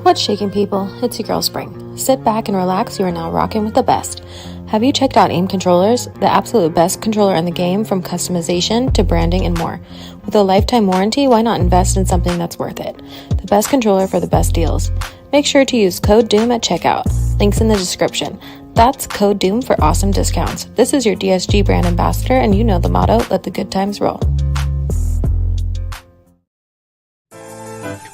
What's shaking, people? It's your girl Spring. Sit back and relax, you are now rocking with the best. Have you checked out AIM controllers? The absolute best controller in the game, from customization to branding and more. With a lifetime warranty, why not invest in something that's worth it? The best controller for the best deals. Make sure to use code DOOM at checkout. Links in the description. That's code DOOM for awesome discounts. This is your DSG brand ambassador, and you know the motto, let the good times roll.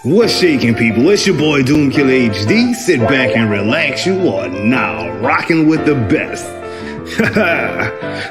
What's shaking, people? It's your boy Doom Killer HD. Sit back and relax. You are now rocking with the best.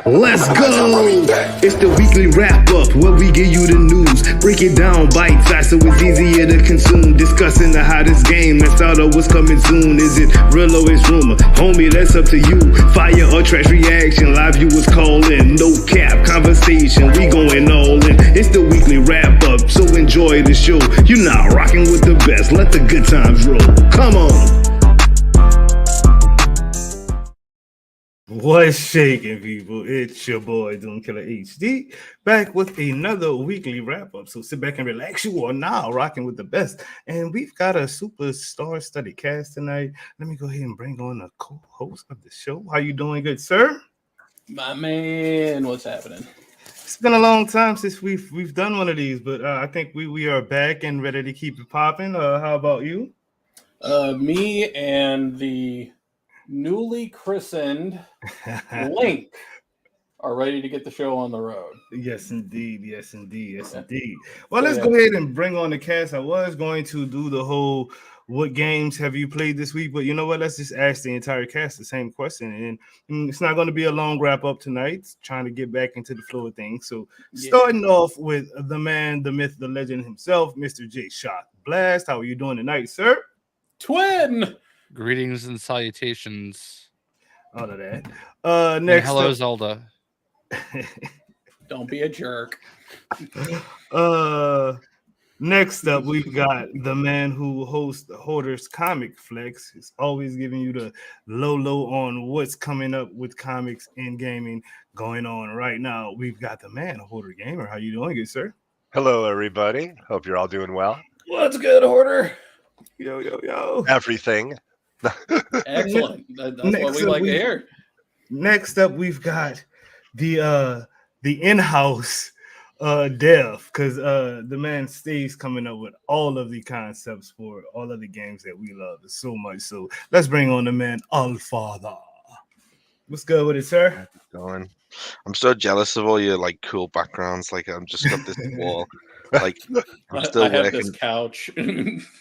Let's go! It's the weekly wrap-up where we give you the news. Break it down bite-sized so it's easier to consume. Discussing the hottest game that thought of was coming soon. Is it real or is rumor? Homie, that's up to you. Fire or trash reaction, live viewers call in. No cap, conversation, we going all in. It's the weekly wrap-up, so enjoy the show. You're now rocking with the best. Let the good times roll. Come on! What's shaking, people? It's your boy Doom Killer HD, back with another weekly wrap-up. So sit back and relax. You are now rocking with the best. And we've got a superstar study cast tonight. Let me go ahead and bring on the co-host of the show. How you doing, good sir? My man, what's happening? It's been a long time since we've done one of these, but I think we are back and ready to keep it popping. How about you? Me and the newly christened Link are ready to get the show on the road. Yes, indeed. Yes, indeed. Yes, indeed. Well, let's go ahead and bring on the cast. I was going to do the whole what games have you played this week, but you know what? Let's just ask the entire cast the same question. And it's not going to be a long wrap up tonight, trying to get back into the flow of things. So starting off with the man, the myth, the legend himself, Mr. J Shock Blast. How are you doing tonight, sir? Twin! Greetings and salutations. All of that. Next, and hello, Zelda. Don't be a jerk. Next up, we've got the man who hosts the Hoarder's Comic Flex. He's always giving you the low on what's coming up with comics and gaming going on right now. We've got the man, Hoarder Gamer. How you doing, good sir? Hello, everybody. Hope you're all doing well. What's good, Hoarder? Yo. Everything. Excellent. That's what we like to hear. Next up, we've got the in-house dev, because the man stays coming up with all of the concepts for all of the games that we love so much. So let's bring on the man, Allfather. What's good with it, sir? How's it going? I'm so jealous of all your cool backgrounds. I'm just got this wall. I'm still have working. this couch.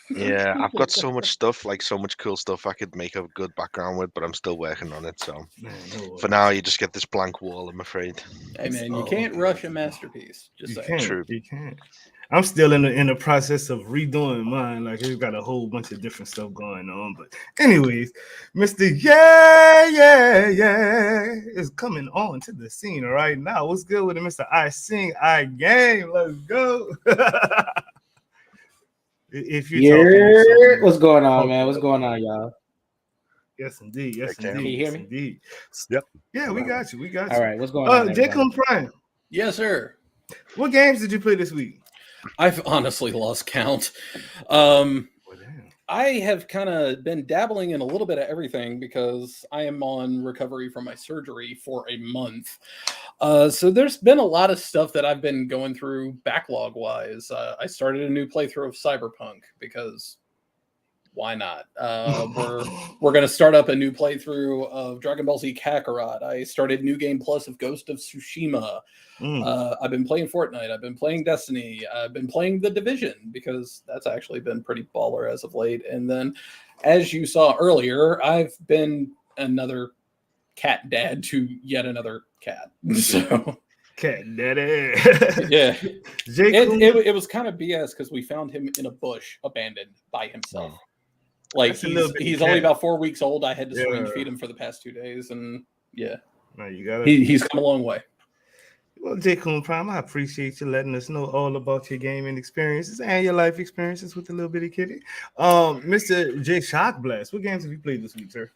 Yeah, I've got so much stuff, so much cool stuff I could make a good background with, but I'm still working on it. So for now, you just get this blank wall, I'm afraid. Hey man, you can't rush a masterpiece. Just saying. True. You can't. I'm still in the process of redoing mine. It's got a whole bunch of different stuff going on. But anyways, Mr. Yeah is coming on to the scene right now. What's good with it, Mr. I Sing, I Game? Let's go. If you're talking, what's going on, man? What's going on, y'all? Yes, indeed. Yes, Okay. indeed. Can you hear me? Yes, indeed. Yep. Yeah, we got you. All right, what's going on? Jacob Prime, Yes, sir. what games did you play this week? I've honestly lost count. I have kind of been dabbling in a little bit of everything because I am on recovery from my surgery for a month. So there's been a lot of stuff that I've been going through backlog-wise. I started a new playthrough of Cyberpunk because why not? We're going to start up a new playthrough of Dragon Ball Z Kakarot. I started New Game Plus of Ghost of Tsushima. I've been playing Fortnite. I've been playing Destiny. I've been playing The Division because that's actually been pretty baller as of late. And then, as you saw earlier, I've been another cat dad to yet another cat. So Cat Daddy. yeah, Jacob, it was kind of BS because we found him in a bush, abandoned by himself. He's only about 4 weeks old. I had to syringe feed him for the past 2 days, and no, you got it. He's come a long way. Well, Jacob Prime, I appreciate you letting us know all about your gaming experiences and your life experiences with the little bitty kitty. Mr. J Shock Blast, what games have you played this week, sir?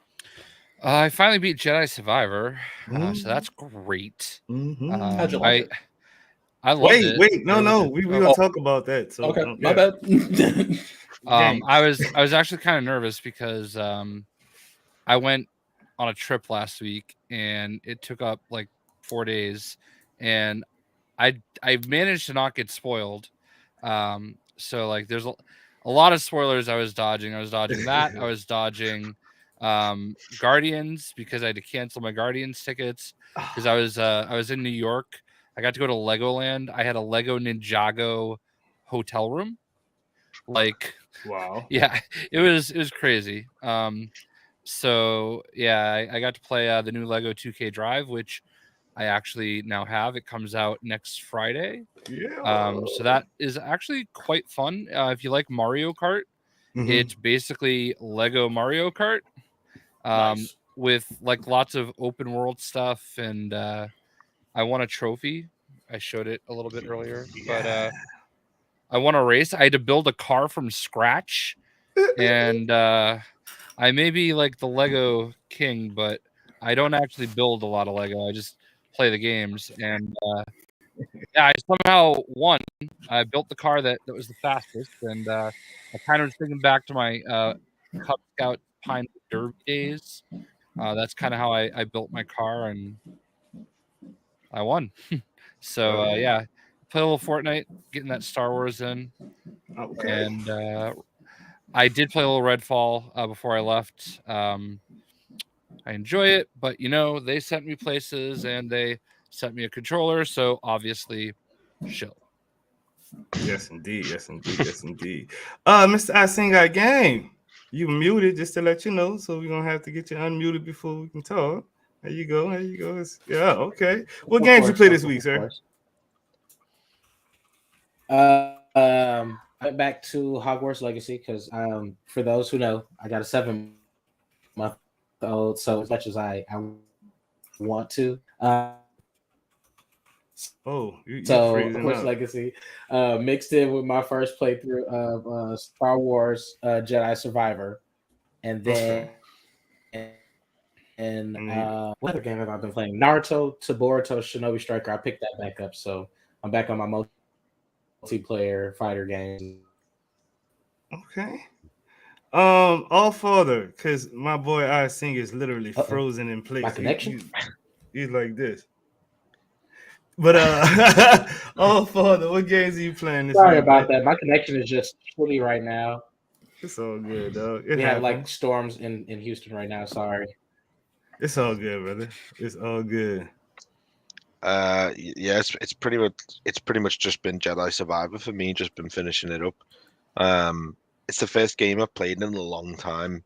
I finally beat Jedi Survivor, so that's great. How'd you like it? I loved it. Wait, no, we will talk about that. So okay, my bad. I was actually kind of nervous because I went on a trip last week and it took up like 4 days, and I managed to not get spoiled. So like there's a lot of spoilers I was dodging. I was dodging that. I was dodging Guardians because I had to cancel my Guardians tickets because I was in New York. I got to go to Legoland. I had a Lego Ninjago hotel room. Like, wow. Yeah, it was crazy. So yeah, I got to play the new Lego 2K Drive, which I actually now have. It comes out next Friday. Yeah. So that is actually quite fun. If you like Mario Kart, it's basically Lego Mario Kart, Nice. with like lots of open world stuff. And I won a trophy. I showed it a little bit earlier, but I won a race. I had to build a car from scratch, and I may be like the Lego king, but I don't actually build a lot of Lego. I just play the games, and yeah, I somehow won. I built the car that was the fastest, and I kind of was thinking back to my Cub Scout Pine Derby days. That's kind of how I built my car, and I won. So yeah, play a little Fortnite, getting that Star Wars in, Okay. and I did play a little Redfall before I left. I enjoy it, but they sent me places and they sent me a controller, so obviously, chill. Yes, indeed. Yes, indeed. Yes, indeed. Mr. I Sing Got Game. You muted just to let you know, so we're gonna have to get you unmuted before we can talk. There you go. There you go. Yeah, okay. What games you play this week, sir? I went back to Hogwarts Legacy because for those who know, I got a 7-month-old, so as much as I want to. You're So freezing Hogwarts up. Legacy mixed in with my first playthrough of Star Wars Jedi Survivor, and then what other game have I been playing? Naruto to Boruto Shinobi Striker. I picked that back up, so I'm back on my multiplayer fighter games. Okay. All father, because my boy I Sing is literally frozen in place. My connection? He's like this. But all father, what games are you playing this Sorry week? about that. My connection is just shitty right now. It's all good, dog. We have like storms in Houston right now. Sorry. It's all good, brother. It's all good. Yeah, it's pretty much just been Jedi Survivor for me. Just been finishing it up. It's the first game I've played in a long time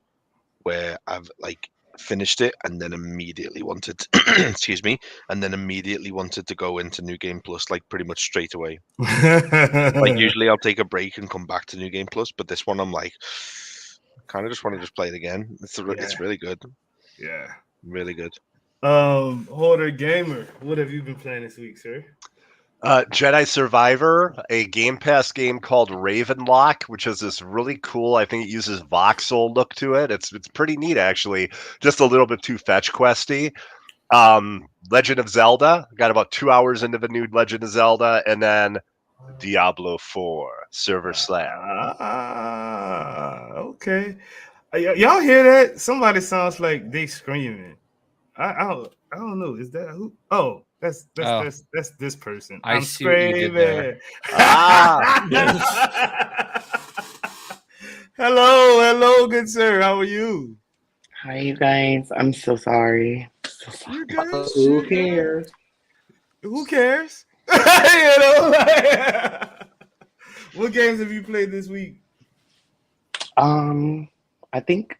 where I've like finished it and then immediately wanted excuse me, and then immediately wanted to go into New Game Plus like pretty much straight away. Like usually I'll take a break and come back to New Game Plus, but this one I'm like kind of just want to just play it again. It's really good. Yeah. Really good. Hoarder Gamer, what have you been playing this week, sir? Jedi Survivor, a Game Pass game called Ravenlock, which is this really cool, I think it uses voxel look to it. It's pretty neat, actually. Just a little bit too fetch questy. Legend of Zelda, got about 2 hours into the new Legend of Zelda, and then Diablo 4, Server Slam. Okay. Y'all hear that? Somebody sounds like they screaming. I don't know. Is that who? Oh, that's this person. I I'm see what you did there. Hello, good sir. How are you? Hi, you guys. I'm so sorry. You good? Who cares? Who cares? What games have you played this week? I think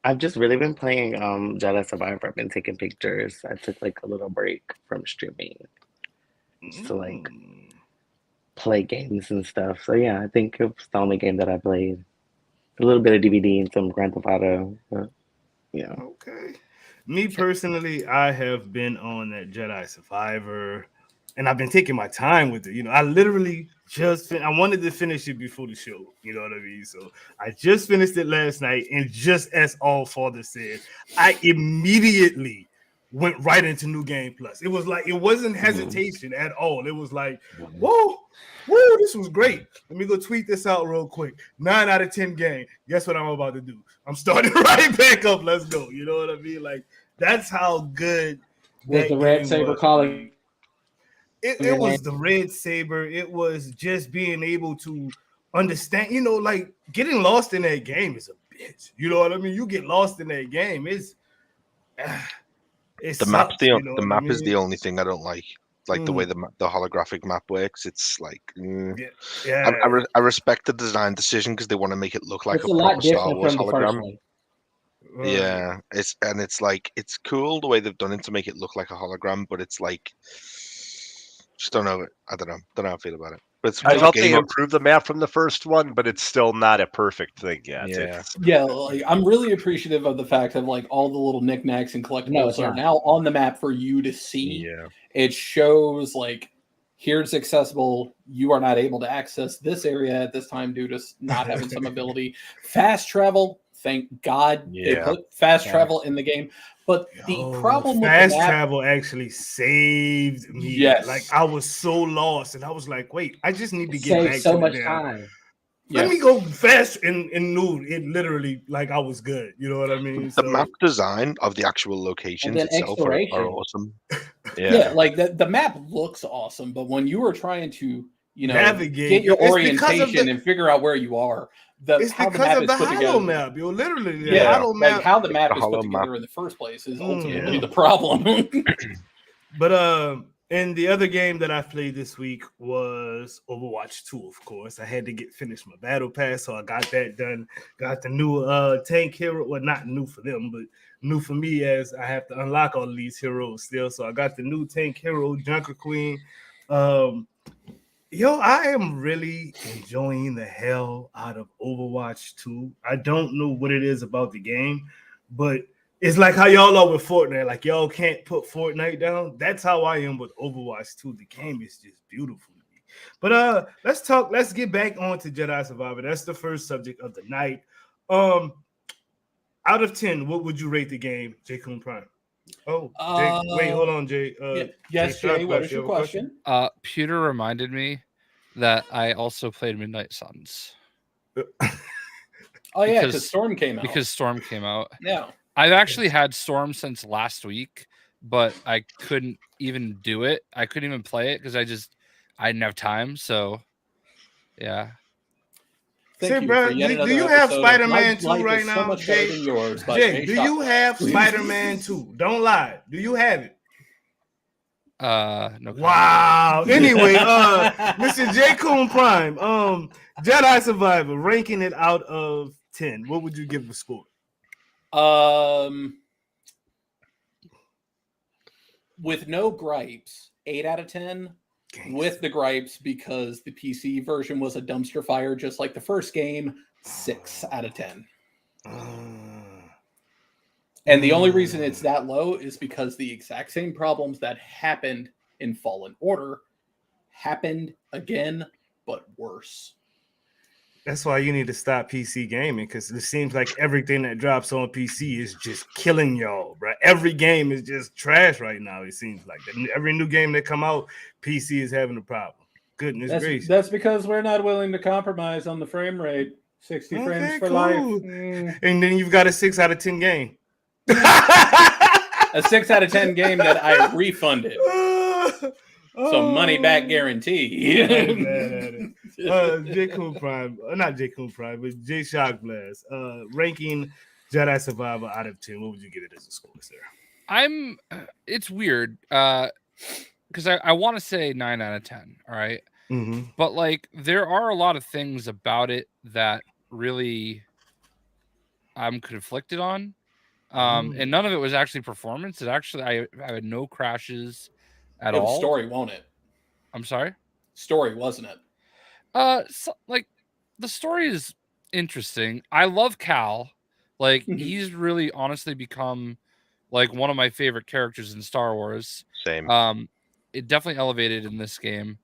I've just really been playing Jedi Survivor. I've been taking pictures. I took like a little break from streaming just to like play games and stuff. So yeah, I think it's the only game that I played. A little bit of DVD and some Grand Theft Auto. Yeah. Okay. Me personally, I have been on that Jedi Survivor, and I've been taking my time with it. I literally I wanted to finish it before the show. You know what I mean? So I just finished it last night, and just as All Father said, I immediately went right into New Game Plus. It was like it wasn't hesitation at all. It was like, whoa, this was great. Let me go tweet this out real quick. 9 out of 10 game. Guess what I'm about to do? I'm starting right back up. Let's go. You know what I mean? Like that's how good Was the red saber calling? It was the red saber. It was just being able to understand. You know, like getting lost in that game is a bitch. You know what I mean? You get lost in that game. The map is the only thing I don't like. Like the way the holographic map works. It's like, I respect the design decision because they want to make it look like it's a lot proper Star different Wars from the first hologram. one. Yeah, it's like it's cool the way they've done it to make it look like a hologram, but it's like just don't know. I don't know how I feel about it. But I thought they improved the map from the first one, but it's still not a perfect thing yet. Yeah, like, I'm really appreciative of the fact that like all the little knickknacks and collectibles are now on the map for you to see. Yeah. It shows like here's accessible. You are not able to access this area at this time due to not having some ability. Fast travel. Thank God they put fast travel in the game. But the problem with fast the map, travel actually saved me. Yes. Like I was so lost, and I was like, "Wait, I just need to get back so to much the time. Let me go fast and nude. It literally like I was good. You know what I mean? The map design of the actual locations itself are awesome. Yeah, like the map looks awesome, but when you are trying to navigate, get your orientation and figure out where you are, how the map is put together. Map. You're literally the hollow map. Like how the map is put together in the first place is ultimately the problem. But and the other game that I played this week was Overwatch 2, of course. I had to finish my battle pass, so I got that done. Got the new tank hero. Well, not new for them, but new for me as I have to unlock all of these heroes still. So I got the new tank hero, Junker Queen. I am really enjoying the hell out of Overwatch 2. I don't know what it is about the game, but it's like how y'all are with Fortnite. Like y'all can't put Fortnite down. That's how I am with Overwatch 2. The game is just beautiful to me. But let's get back on to Jedi Survivor. That's the first subject of the night. Out of 10, what would you rate the game, J. Kun Prime? Oh, Jay, wait, hold on, Jay. Yes, Jay, what is your question? Pewter reminded me that I also played Midnight Suns. Oh yeah, because Storm came out. Because Storm came out. Yeah. I've actually had Storm since last week, but I couldn't even do it. I couldn't even play it because I didn't have time. So, yeah. Say, bro, do you have Spider-Man 2 right now? So Jay, yours, Jay, do you have Spider-Man 2? Don't lie. Do you have it? No. Wow. Anyway, Mr. J. Kun Prime, Jedi Survivor, ranking it out of 10. What would you give the score? With no gripes, 8 out of 10. With the gripes, because the PC version was a dumpster fire, just like the first game, 6 out of 10. And the only reason it's that low is because the exact same problems that happened in Fallen Order happened again, but worse. That's why you need to stop PC gaming, because it seems like everything that drops on PC is just killing y'all, bro. Every game is just trash right now. It seems like every new game that come out, PC is having a problem. Goodness gracious. That's because we're not willing to compromise on the frame rate. 60 frames for life. And then you've got a 6 out of 10 game. A 6 out of 10 game that I refunded. So money back guarantee. J. Kun Prime, not J. Kun Prime, but J. Shock Blast. Ranking Jedi Survivor out of 10. What would you give it as a score, sir? It's weird. Because I want to say 9 out of 10. All right. Mm-hmm. But like there are a lot of things about it that really I'm conflicted on. And none of it was actually performance. It actually I had no crashes at all. Story, won't it? I'm sorry? Story, wasn't it? So, like the story is interesting. I love Cal. Like he's really honestly become like one of my favorite characters in Star Wars. Same. It definitely elevated in this game.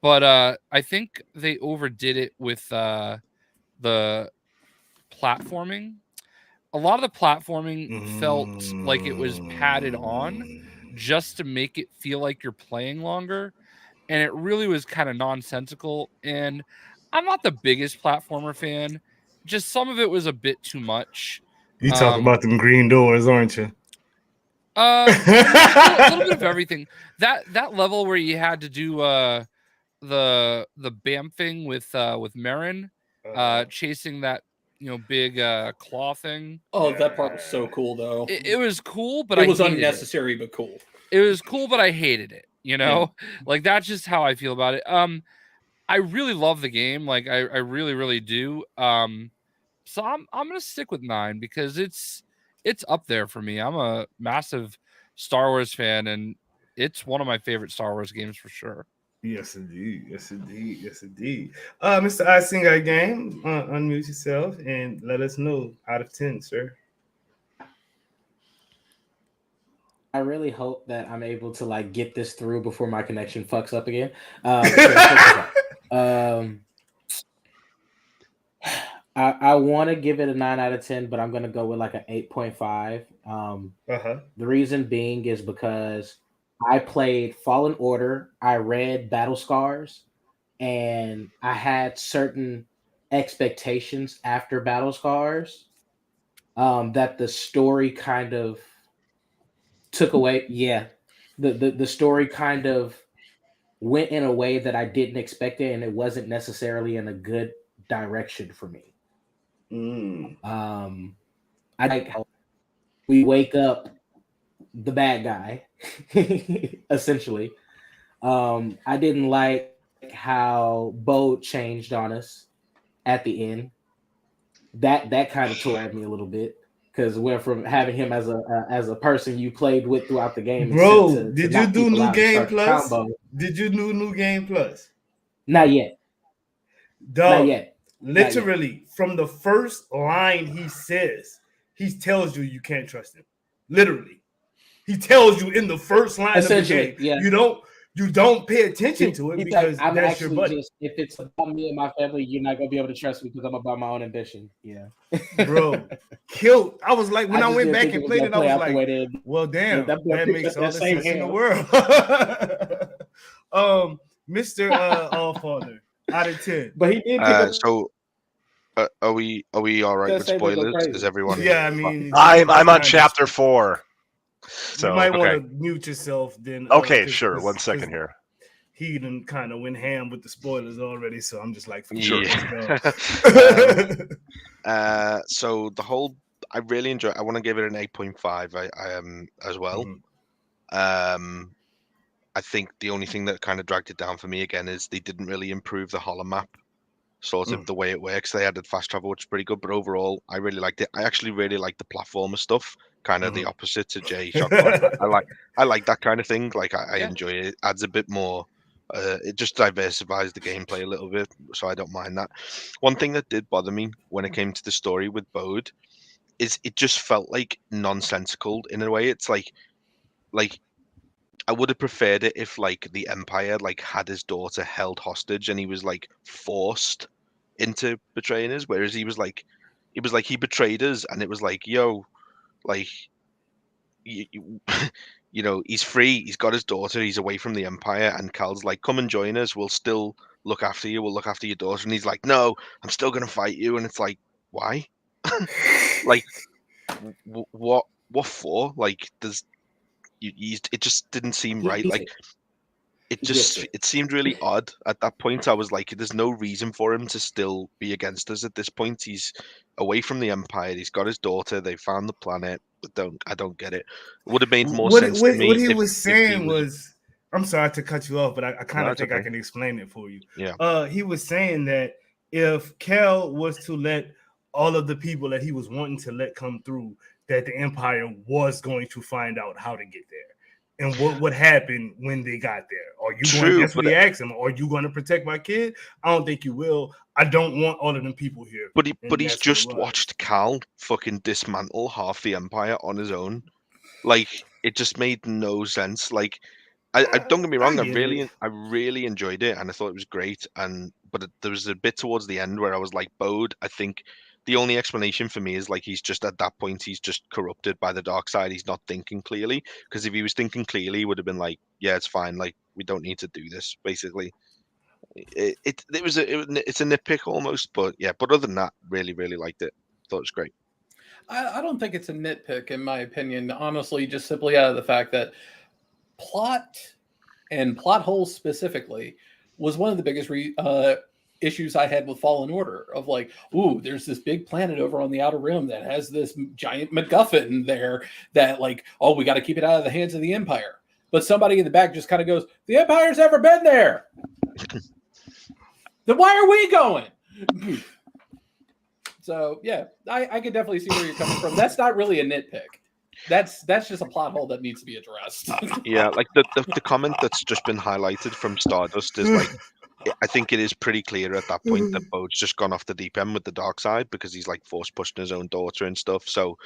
But I think they overdid it with the platforming. a lot of the platforming felt like it was padded on just to make it feel like you're playing longer, and it really was kind of nonsensical. And I'm not the biggest platformer fan. Just some of it was a bit too much. You talking about them green doors, aren't you? A little bit of everything. That level where you had to do the bamfing with Marin, chasing that big claw thing. Oh, that part was so cool though. It was cool, but it I was hated unnecessary but cool. It was cool, but I hated it. Like that's just how I feel about it. I really love the game. Like I really, really do. So I'm gonna stick with 9 because it's up there for me. I'm a massive Star Wars fan, and it's one of my favorite Star Wars games for sure. Yes, indeed. Yes, indeed. Yes, indeed. Mr. I Sing Our Game, unmute yourself and let us know out of 10, sir. I really hope that I'm able to like get this through before my connection fucks up again. I want to give it a 9 out of 10, but I'm going to go with like an 8.5. The reason being is because I played Fallen Order, I read Battle Scars, and I had certain expectations after Battle Scars that the story kind of took away. Yeah, the story kind of went in a way that I didn't expect it, and it wasn't necessarily in a good direction for me. I like how we wake up the bad guy, essentially. I didn't like how Bo changed on us at the end. That kind of tore at me a little bit because went from having him as a person you played with throughout the game. Bro, did you do New Game Plus? Did you do New Game Plus? Not yet. Dog, not yet. Literally, from the first line he says, he tells you can't trust him. Literally, he tells you in the first line of the game. Yeah. You don't pay attention to it because I'm that's your buddy. If it's about me and my family, you're not gonna be able to trust me because I'm about my own ambition. Yeah, bro, killed. I was like, when I went back and played it, I was like, well, damn, that makes all the sense in the world. Mr. Allfather, out of 10. But he did. So, are we all right with spoilers? Is everyone? Yeah, I mean, I'm on chapter 4. So you might want to mute yourself then. Okay, sure. 1 second here. He done kind of went ham with the spoilers already, so I'm just like, sure. So the whole, I really enjoy. I want to give it an 8.5. I am as well. I think the only thing that kind of dragged it down for me again is they didn't really improve the holo map. Sort of the way it works. They added fast travel, which is pretty good, but overall, I really liked it. I actually really like the platformer stuff, kind of the opposite to Jay. I like that kind of thing. Like I enjoy it. It adds a bit more. It just diversifies the gameplay a little bit, so I don't mind that. One thing that did bother me when it came to the story with Bode is it just felt like nonsensical in a way. It's like I would have preferred it if like the Empire like had his daughter held hostage and he was like forced into betraying us, whereas he betrayed us and it was like, yo, like you know, he's free, he's got his daughter, he's away from the Empire, and Cal's like, come and join us, we'll still look after you, we'll look after your daughter, and he's like, no, I'm still gonna fight you, and it's like, why? Like what for? Like it just didn't seem right. Like it seemed really odd at that point. I was like, there's no reason for him to still be against us at this point. He's away from the Empire. He's got his daughter. They found the planet. I don't get it. It would have made more sense to me. What he was saying was, I'm sorry to cut you off, but I kind of think I can explain it for you. Yeah. He was saying that if Cal was to let all of the people that he was wanting to let come through, that the Empire was going to find out how to get there and what would happen when they got there. Are you going? That's what he asked him. Are you going to protect my kid? I don't think you will. I don't want all of them people here. But he's just watched Cal fucking dismantle half the Empire on his own. Like it just made no sense. Like I don't get me wrong. I really enjoyed it and I thought it was great. But there was a bit towards the end where I was like, Bode, I think the only explanation for me is like he's just at that point he's just corrupted by the dark side. He's not thinking clearly, because if he was thinking clearly, he would have been like, yeah, it's fine. Like we don't need to do this. Basically, it's a nitpick almost, but yeah. But other than that, really liked it. Thought it was great. I don't think it's a nitpick, in my opinion. Honestly, just simply out of the fact that plot and plot holes specifically was one of the biggest issues I had with Fallen Order. Of like, ooh, there's this big planet over on the Outer Rim that has this giant MacGuffin there that, like, oh, we got to keep it out of the hands of the Empire. But somebody in the back just kind of goes, the Empire's never been there. Then why are we going? So yeah, I could definitely see where you're coming from. That's not really a nitpick. That's just a plot hole that needs to be addressed. Yeah, like the comment that's just been highlighted from Stardust is like, I think it is pretty clear at that point that Bode's just gone off the deep end with the dark side, because he's like force pushing his own daughter and stuff. So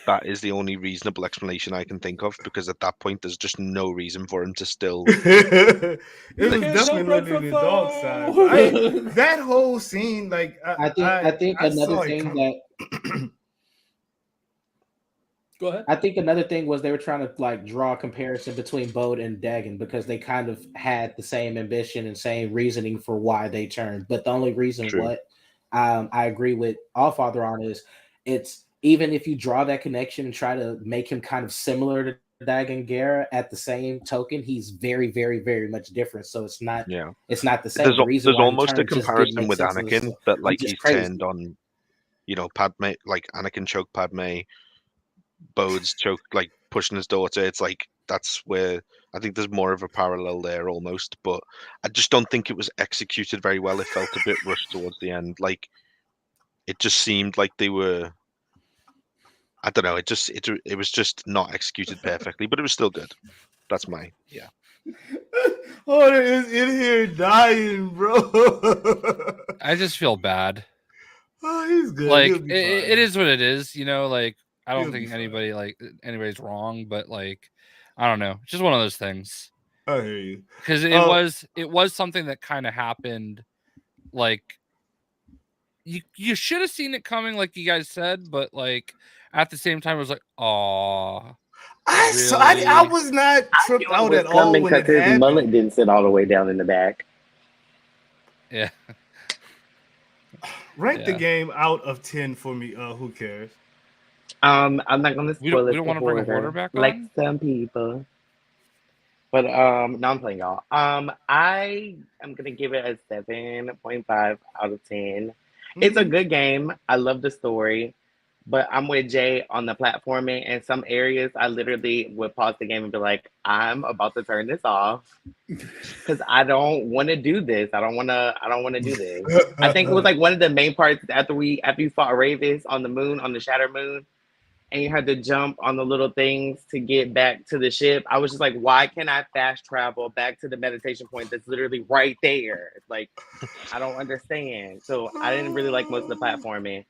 that is the only reasonable explanation I can think of, because at that point there's just no reason for him to still. It was definitely the dark side. That whole scene, like I think another thing that. Go ahead. I think another thing was they were trying to like draw a comparison between Bode and Dagon, because they kind of had the same ambition and same reasoning for why they turned. But the only reason I agree with Allfather on is, it's even if you draw that connection and try to make him kind of similar to Dagon Gera, at the same token, he's very, very, very much different. So it's not the same. There's almost a comparison with Anakin that like he's turned on, Padme, like Anakin choked Padme. Bode's choke, like pushing his daughter. It's like that's where I think there's more of a parallel there almost, but I just don't think it was executed very well. It felt a bit rushed towards the end. Like it just seemed like they were. I don't know. It was just not executed perfectly, but it was still good. That's my Oh, is in here dying, bro. I just feel bad. Oh, he's good. Like it is what it is, like. I don't think anybody's wrong, but like, I don't know, just one of those things. I hear you, because it was something that kind of happened. Like, you should have seen it coming, like you guys said, but like at the same time, it was like, oh, I was not tripped out at all when it happened. His mullet didn't sit all the way down in the back. Yeah. Rank the game out of 10 for me. Who cares? I'm not gonna spoil it. We don't want to bring a hoarder back like on? some people. But no, I'm playing y'all. I am gonna give it a 7.5 out of 10. It's a good game. I love the story, but I'm with Jay on the platforming. In some areas, I literally would pause the game and be like, "I'm about to turn this off because I don't want to do this. I don't want to do this." I think it was like one of the main parts after you fought Ravis on the moon, on the Shattered Moon, and you had to jump on the little things to get back to the ship. I was just like, why can't I fast travel back to the meditation point that's literally right there? It's like, I don't understand. So I didn't really like most of the platforming.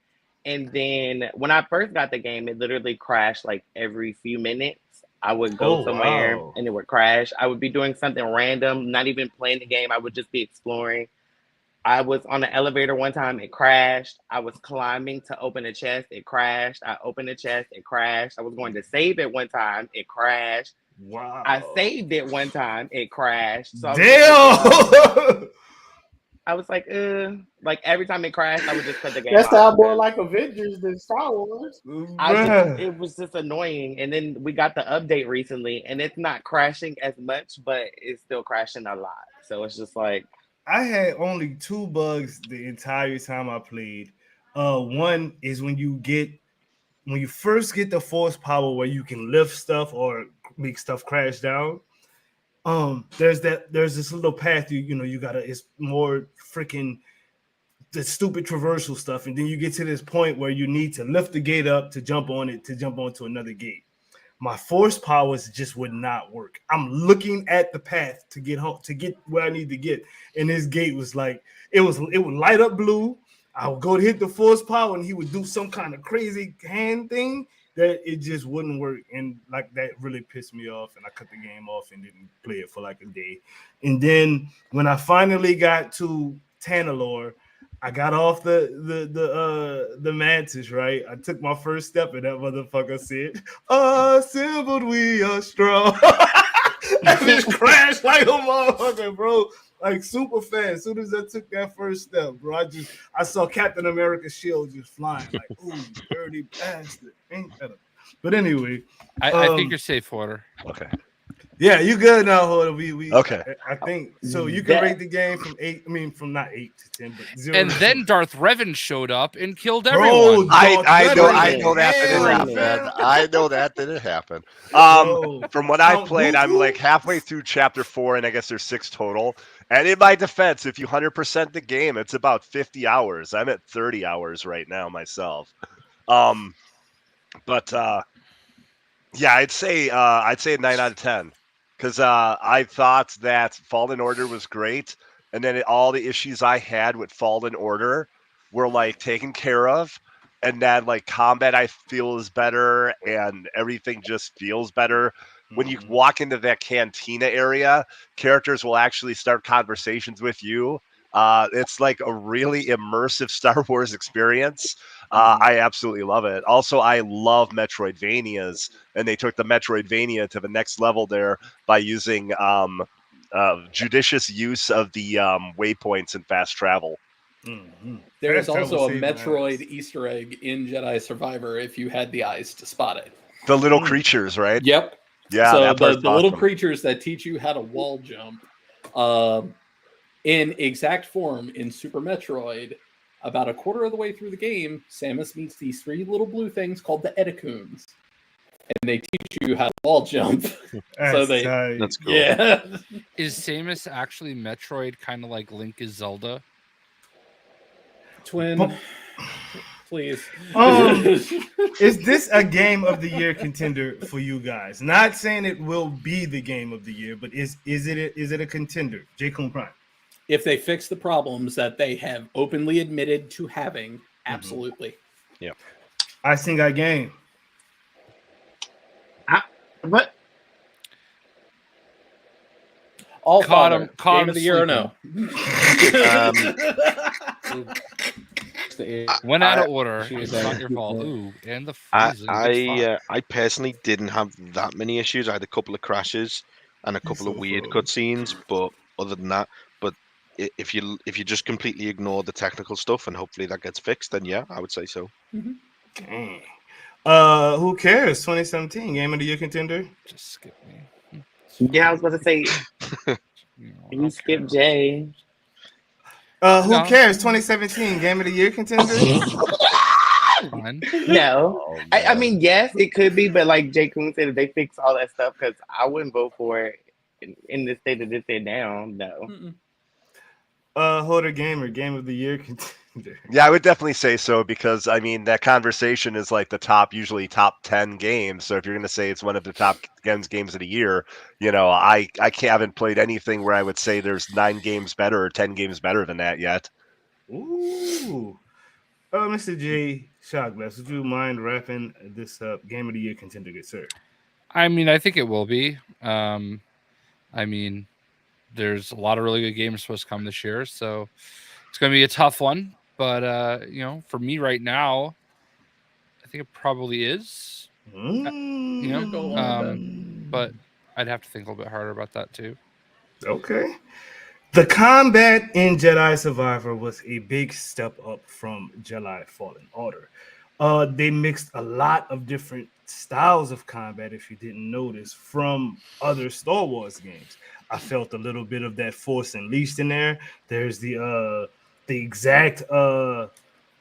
And then when I first got the game, it literally crashed like every few minutes. I would go somewhere and it would crash. I would be doing something random, not even playing the game. I would just be exploring. I was on the elevator one time, it crashed. I was climbing to open a chest, it crashed. I opened the chest, it crashed. I was going to save it one time, it crashed. Wow. I saved it one time, it crashed. So I was like, every time it crashed, I would just cut the game. That sounds more like Avengers than Star Wars. It was just annoying. And then we got the update recently, and it's not crashing as much, but it's still crashing a lot. So it's just like, I had only 2 bugs the entire time I played. One is when you first get the force power where you can lift stuff or make stuff crash down. There's this little path you gotta. It's more freaking the stupid traversal stuff, and then you get to this point where you need to lift the gate up to jump on it to jump onto another gate. My force powers just would not work. I'm looking at the path to get home, to get where I need to get, and this gate was like it would light up blue. I would go to hit the force power, and he would do some kind of crazy hand thing that it just wouldn't work, and like that really pissed me off, and I cut the game off and didn't play it for like a day. And then when I finally got to Tanalorr, I got off the mantis, right? I took my first step and that motherfucker said, assembled we are strong. I just crashed like a motherfucker, bro. Like super fast. As soon as I took that first step, bro, I saw Captain America's shield just flying. Like, ooh, dirty bastard. Ain't that But anyway. I think you're safe, Water. Okay. Yeah, you good now, Hoda. We Okay. I think so. You can rate the game from 8. I mean, from not 8 to 10, but 0. And then Darth Revan showed up and killed Bro, everyone. I know that Damn, didn't happen. man. I know that didn't happen. Bro, From what I've Count played, I'm Dooku? like halfway through chapter 4, and I guess there's 6 total. And in my defense, if you 100% the game, it's about 50 hours. I'm at 30 hours right now myself. But yeah, I'd say a 9 out of 10 because I thought that Fallen Order was great, and then all the issues I had with Fallen Order were like taken care of, and then like combat I feel is better, and everything just feels better. When you walk into that cantina area, characters will actually start conversations with you. It's like a really immersive Star Wars experience. I absolutely love it. Also, I love Metroidvanias, and they took the Metroidvania to the next level there by using judicious use of the waypoints and fast travel. There is also a Metroid Easter egg in Jedi Survivor if you had the eyes to spot it. The little creatures, right? Yep. Yeah, so that part's the little awesome. creatures that teach you how to wall jump in exact form in Super Metroid, about a quarter of the way through the game, Samus meets these 3 little blue things called the Edicoons. And they teach you how to wall jump. That's cool. Yeah. Is Samus actually Metroid kind of like Link is Zelda? Twin, please. Is this a game of the year contender for you guys? Not saying it will be the game of the year, but is it a contender? J. Coon Prime. If they fix the problems that they have openly admitted to having, absolutely. Yeah. I think I game. What? All Caught Father, him. Caught game him of the year or no? Went out of order. It's not your fault. Ooh, and the freezing. I personally didn't have that many issues. I had a couple of crashes and a couple of weird cutscenes, but other than that, but if you just completely ignore the technical stuff and hopefully that gets fixed, then yeah, I would say so. Dang. Who cares? 2017 game of the year contender. Just skip me. Yeah, I was about to say you skip Jay. Who cares? 2017 game of the year contender. No, I mean yes, it could be, but like Jay Coon said, if they fix all that stuff, because I wouldn't vote for it in the state that it's now. No. Holder Gamer game of the year contender. Yeah, I would definitely say so because I mean that conversation is like the usually top 10 games. So if you're going to say it's one of the top 10 games of the year, you know, I haven't played anything where I would say there's 9 games better or 10 games better than that yet. Ooh, Mr. J Shockblast, would you mind wrapping this up? Game of the year contender, good sir. I mean, I think it will be. I mean, there's a lot of really good games supposed to come this year, so it's going to be a tough one. But you know, for me right now, I think it probably is. You know, but I'd have to think a little bit harder about that too. Okay. The combat in Jedi Survivor was a big step up from Jedi Fallen Order. They mixed a lot of different styles of combat, if you didn't notice, from other Star Wars games. I felt a little bit of that Force Unleashed in there. There's the exact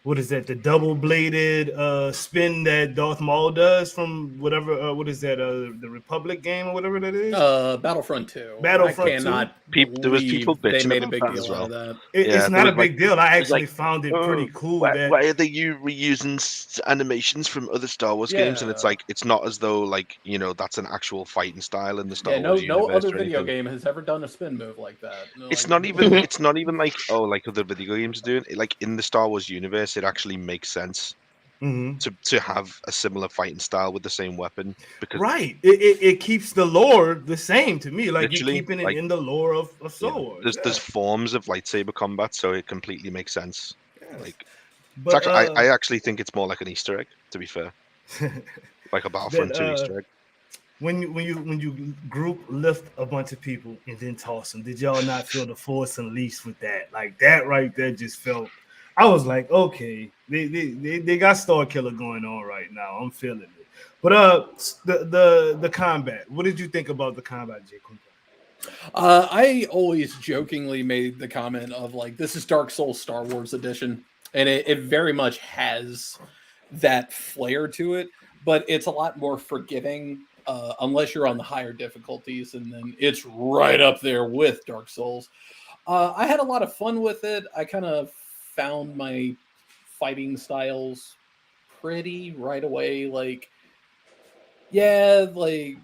what is that? The double-bladed spin that Darth Maul does from whatever. What is that? The Republic game or whatever that is. Battlefront 2. Battlefront 2. I cannot There was people they bitching made a about big that deal as well. out of that. It's not a big deal. I actually found it pretty cool. Why are they reusing animations from other Star Wars games? And it's like it's not as though like you know that's an actual fighting style in the Star Wars universe. No other video game has ever done a spin move like that. It's not even like like other video games are doing. Like in the Star Wars universe, it actually makes sense to have a similar fighting style with the same weapon because it keeps the lore the same to me. Like you're keeping it like, in the lore of Star Wars. There's forms of lightsaber combat, so it completely makes sense. Yes. Like, but I actually think it's more like an Easter egg. To be fair, like a Battlefront 2 Easter egg. When you group lift a bunch of people and then toss them, did y'all not feel the force unleashed with that? Like that right there just felt. I was like, okay, they got Star Killer going on right now. I'm feeling it. But the combat. What did you think about the combat, Jake? I always jokingly made the comment of like, this is Dark Souls Star Wars edition, and it very much has that flair to it, but it's a lot more forgiving unless you're on the higher difficulties, and then it's right up there with Dark Souls. I had a lot of fun with it. I kind of found my fighting styles pretty right away. Like, yeah, like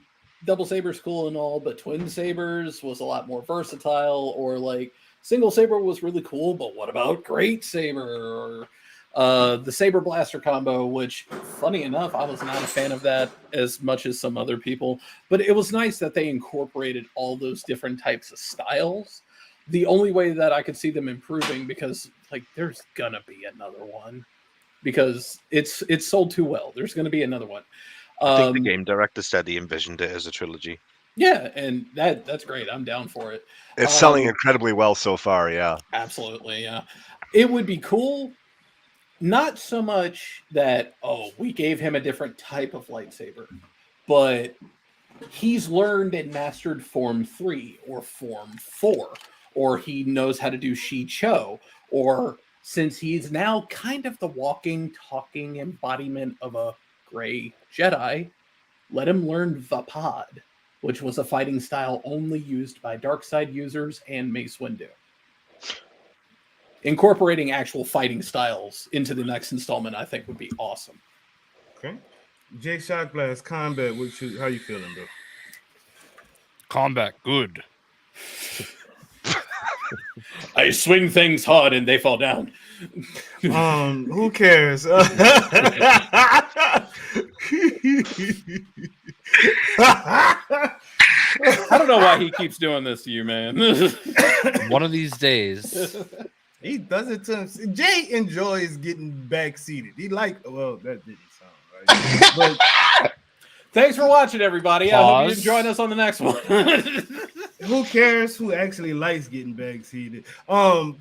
double saber's cool and all, but twin sabers was a lot more versatile. Or like single saber was really cool, but what about great saber? Or the saber blaster combo, which funny enough, I was not a fan of that as much as some other people, but it was nice that they incorporated all those different types of styles. The only way that I could see them improving, because like there's gonna be another one, because it's sold too well. There's gonna be another one. I think the game director said he envisioned it as a trilogy. Yeah, and that's great. I'm down for it. It's selling incredibly well so far, yeah. Absolutely, yeah. It would be cool. Not so much that, oh, we gave him a different type of lightsaber, but he's learned and mastered Form 3 or Form 4, or he knows how to do Shi Cho, or since he's now kind of the walking, talking embodiment of a gray Jedi, let him learn Vapad, which was a fighting style only used by Darkside users and Mace Windu. Incorporating actual fighting styles into the next installment, I think, would be awesome. Okay. Jay Shotglass, combat, how you feeling, bro? Combat, good. I swing things hard and they fall down. Who cares? I don't know why he keeps doing this to you, man. One of these days. He does it to him. Jay enjoys getting backseated. Well, that didn't sound right. But thanks for watching, everybody. Pause. I hope you join us on the next one. Who cares who actually likes getting backseated?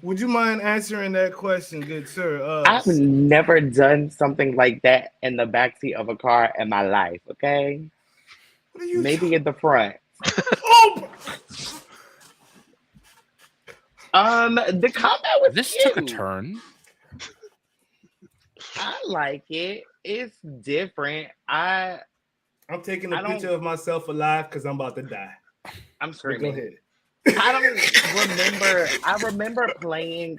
Would you mind answering that question, good sir? I've never done something like that in the backseat of a car in my life, okay? Maybe in the front. Oh! The combat was This cute. took a turn. I like it. It's different. I'm taking a picture of myself alive because I'm about to die. I'm screaming. Go ahead. I don't remember. I remember playing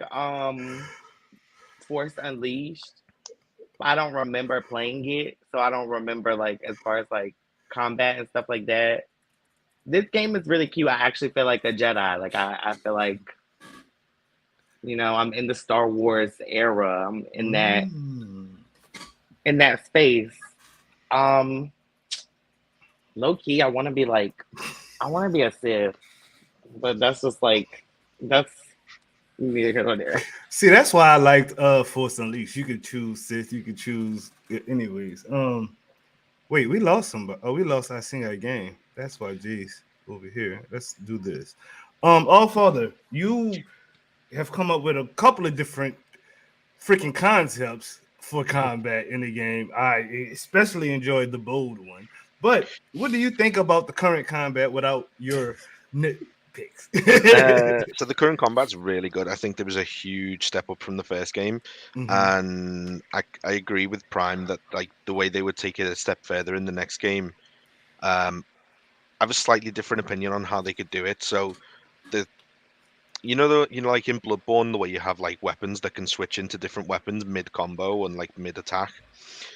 Force Unleashed. I don't remember playing it, so I don't remember like as far as like combat and stuff like that. This game is really cute. I actually feel like a Jedi. Like I feel like, you know, I'm in the Star Wars era. I'm in that space. Low key, I want to be a Sith, but that's just like that's neither here nor there. See, that's why I liked Force Unleashed. You could choose Sith. You could choose anyways. Wait, we lost somebody. Oh, we lost our single game. That's why Jay's over here. Let's do this. All Father, you have come up with a couple of different freaking concepts for combat in the game. I especially enjoyed the bold one. But what do you think about the current combat without your nitpicks? So the current combat's really good. I think there was a huge step up from the first game, and I agree with Prime that like the way they would take it a step further in the next game. I have a slightly different opinion on how they could do it. So like in Bloodborne, the way you have like weapons that can switch into different weapons mid combo and like mid attack.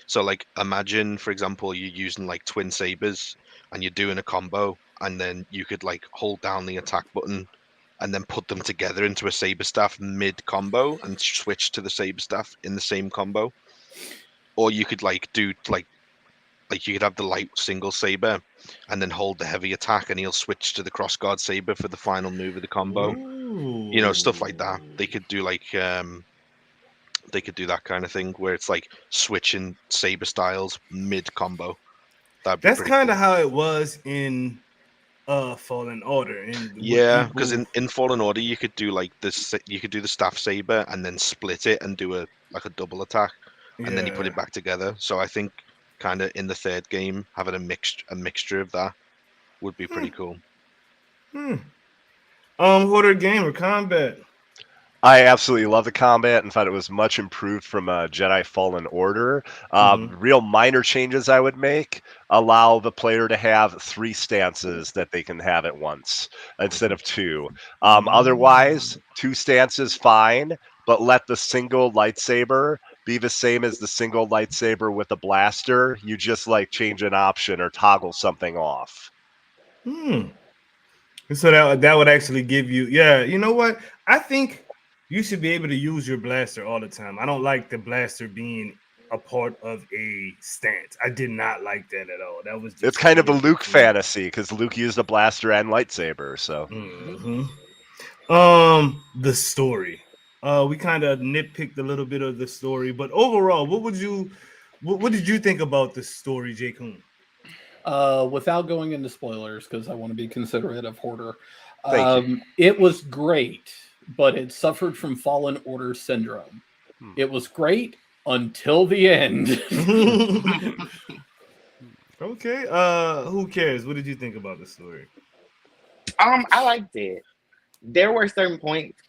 So like imagine, for example, you're using like twin sabers and you're doing a combo, and then you could like hold down the attack button and then put them together into a saber staff mid combo and switch to the saber staff in the same combo. Or you could like do like you could have the light single saber and then hold the heavy attack, and he'll switch to the crossguard saber for the final move of the combo. Ooh. You know, stuff like that. They could do like they could do that kind of thing where it's like switching saber styles mid combo. That's kind of how it was in Fallen Order. Yeah, because in Fallen Order you could do like this. You could do the staff saber and then split it and do a double attack, and then you put it back together. So I think kind of in the third game having a mixture of that would be pretty cool. Hoarder gamer combat. I absolutely love the combat and thought it was much improved from Jedi Fallen Order. Real minor changes I would make: allow the player to have 3 stances that they can have at once instead of 2. Otherwise, 2 stances fine, but let the single lightsaber be the same as the single lightsaber with the blaster. You just like change an option or toggle something off. So that would actually give you, you know what? I think you should be able to use your blaster all the time. I don't like the blaster being a part of a stance. I did not like that at all. That was just it's kind of a Luke fantasy because Luke used a blaster and lightsaber. So, the story. We kind of nitpicked a little bit of the story, but overall, what did you think about the story, Jay Kuhn? Without going into spoilers, because I want to be considerate of Hoarder, it was great, but it suffered from Fallen Order syndrome. It was great until the end. Okay. Who cares? What did you think about the story? I liked it. There were certain points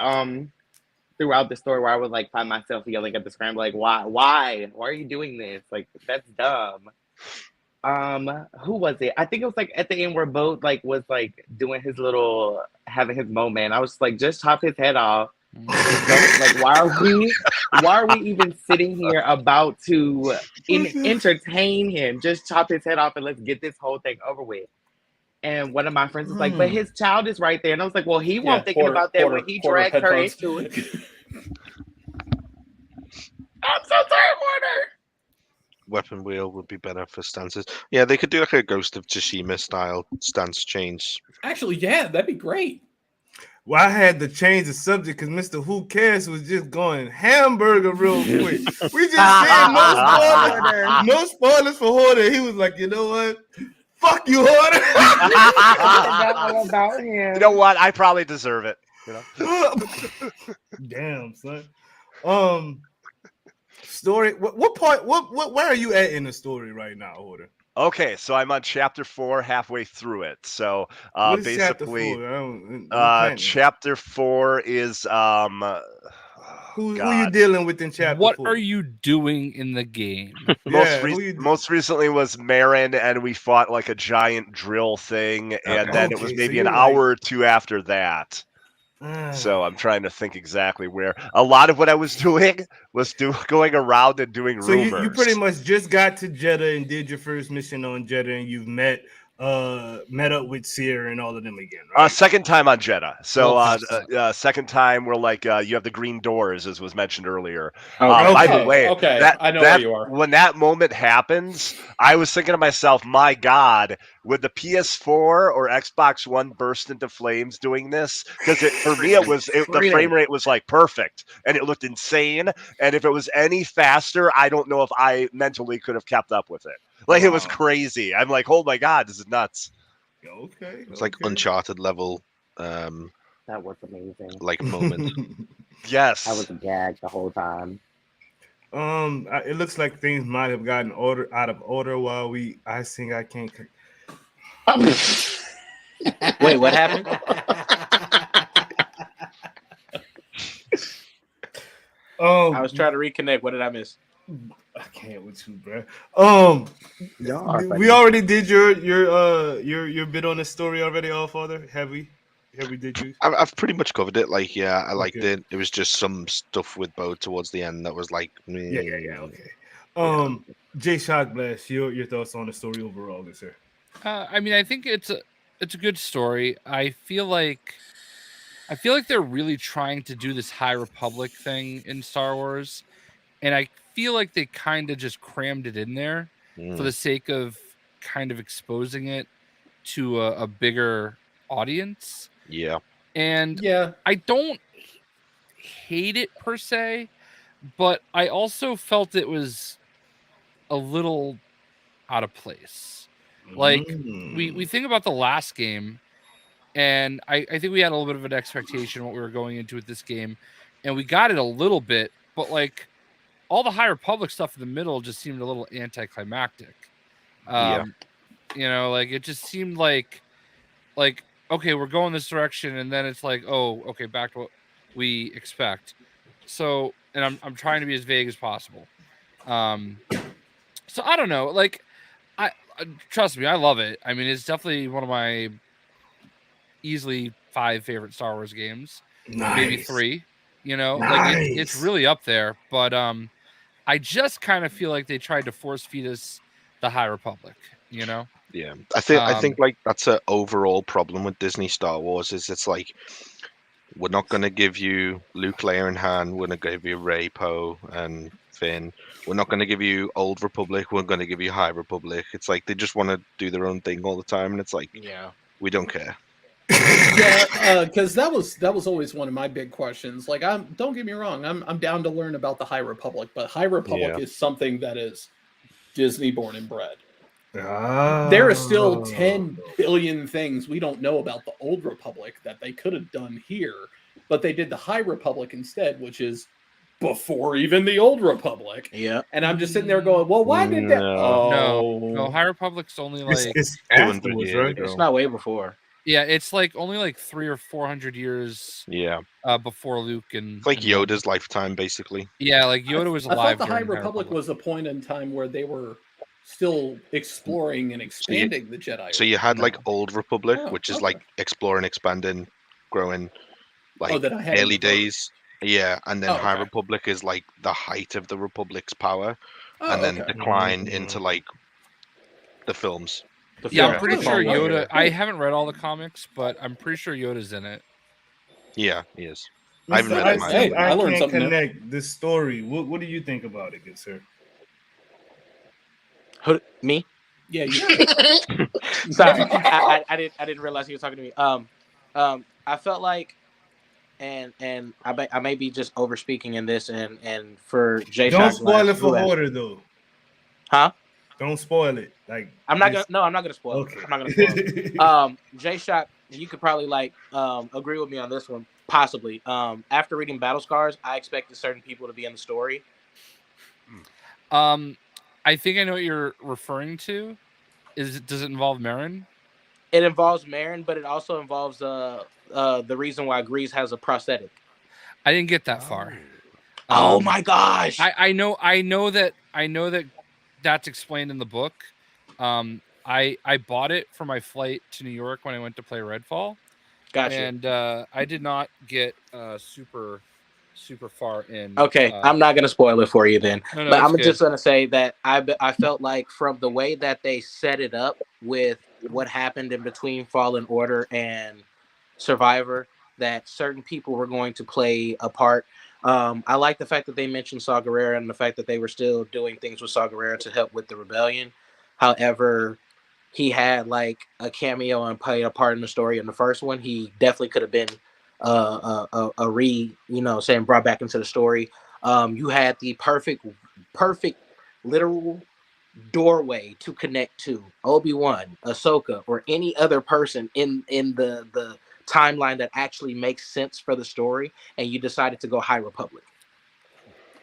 throughout the story where I would like find myself yelling at the screen, like, why are you doing this? Like, that's dumb. Who was it? I think it was like at the end where Bo like was like doing his little having his moment. I was like, just chop his head off. Like, why are we even sitting here about to entertain him? Just chop his head off and let's get this whole thing over with. And one of my friends was like, but his child is right there. And I was like, well, he won't think about that when he dragged her into it. I'm so sorry, Warner. Weapon wheel would be better for stances. Yeah, they could do like a Ghost of Tsushima style stance change. Actually, yeah, that'd be great. Well, I had to change the subject because Mr. Who Cares was just going hamburger real quick. We just said no spoilers for Hoarder. He was like, you know what? Fuck you, Hoarder. All about him. You know what? I probably deserve it. You know? Damn, son. Story. What part? Where are you at in the story right now, Hoarder? Okay, so I'm on chapter 4, halfway through it. So basically, chapter 4 is who you dealing with in chapter 4? What are you doing in the game? Most recently was Marin, and we fought like a giant drill thing, and then it was maybe an hour or two after that. So I'm trying to think exactly where. A lot of what I was doing was going around and doing rumors. So you pretty much just got to Jeddah and did your first mission on Jeddah, and you've met up with Seer and all of them again, right? Second time on Jeddah. So second time we're like you have the green doors, as was mentioned earlier. By the way, I know where you are. When that moment happens, I was thinking to myself, my God, would the PS4 or Xbox One burst into flames doing this? Because for me, the frame rate was like perfect, and it looked insane. And if it was any faster, I don't know if I mentally could have kept up with it. Like, it was crazy. I'm like, oh my God, this is nuts. Okay. It's like Uncharted level. That was amazing. Like moment. Yes. I was gagged the whole time. It looks like things might have gotten out of order while I think I can't. Wait, what happened? I was trying to reconnect. What did I miss? I can't with you, bro. We already did your bit on the story already, Allfather. Have we did you? I've pretty much covered it. Like, yeah, I liked it. It was just some stuff with Bo towards the end that was like, okay. Jay Shotblast, your thoughts on the story overall, good sir? I mean, I think it's a good story. I feel like they're really trying to do this High Republic thing in Star Wars, and I feel like they kind of just crammed it in there for the sake of kind of exposing it to a bigger audience. Yeah. And I don't hate it per se. but I also felt it was a little out of place. Like we think about the last game, and I think we had a little bit of an expectation what we were going into with this game, and we got it a little bit, but like all the High Republic stuff in the middle just seemed a little anticlimactic. Yeah. You know, like it just seemed like okay, we're going this direction, and then it's like, oh, okay, back to what we expect. So, and I'm trying to be as vague as possible. So I don't know, like I trust me, I love it. I mean, it's definitely one of my easily 5 favorite Star Wars games, maybe 3. You know, like it's really up there. But I just kind of feel like they tried to force feed us the High Republic. You know. Yeah, I think like that's an overall problem with Disney Star Wars is it's like we're not going to give you Luke, Leia, and Han. We're going to give you Rey, Poe, and Finn. We're not going to give you Old Republic. We're going to give you High Republic. It's like they just want to do their own thing all the time, and it's like, Yeah. we don't care. Yeah, because that was always one of my big questions. Like, don't get me wrong, I'm down to learn about the High Republic, but High Republic is something that is Disney born and bred. There are still 10 billion things we don't know about the Old Republic that they could have done here, but they did the High Republic instead, which is before even the Old Republic. Yeah. And I'm just sitting there going, well, why did that? No, High Republic's only like it's afterwards, right? It's not way before. Yeah, it's like only like 300 or 400 years. Yeah. Before Luke and it's like Yoda's lifetime, basically. Yeah, like Yoda was alive. I thought the High Republic was a point in time where they were still exploring and expanding the Jedi. So you had like Old Republic, which is like exploring, expanding, growing, like early days. Yeah, and then High Republic is like the height of the Republic's power, and then decline into like the films. Yeah, I'm pretty sure Yoda. I haven't read all the comics, but I'm pretty sure Yoda's in it. Yeah, he is. I haven't read it. I learned can't something. Connect this story. What do you think about it, good sir? Me? Yeah, you. Sorry, I didn't realize he was talking to me. I felt like, and I may be just over speaking in this, and for Jay. Don't spoil it for Hoarder though. Huh? Don't spoil it. Like I'm not gonna spoil it. I'm not gonna spoil it. Jay Shock, you could probably like agree with me on this one, possibly. After reading Battle Scars, I expected certain people to be in the story. I think I know what you're referring to. Does it involve Marin? It involves Marin, but it also involves the reason why Grease has a prosthetic. I didn't get that far. Oh my gosh! I know that that's explained in the book. I bought it for my flight to New York when I went to play Redfall. Gotcha. And I did not get super far in. Okay, I'm not gonna spoil it for you then. No, but I'm just gonna say that I felt like from the way that they set it up with what happened in between Fallen Order and Survivor, that certain people were going to play a part. I like the fact that they mentioned Saw Gerrera and the fact that they were still doing things with Saw Gerrera to help with the rebellion. However, he had like a cameo and played a part in the story in the first one. He definitely could have been saying brought back into the story. You had the perfect literal doorway to connect to Obi-Wan, Ahsoka, or any other person in the timeline that actually makes sense for the story, and you decided to go High Republic.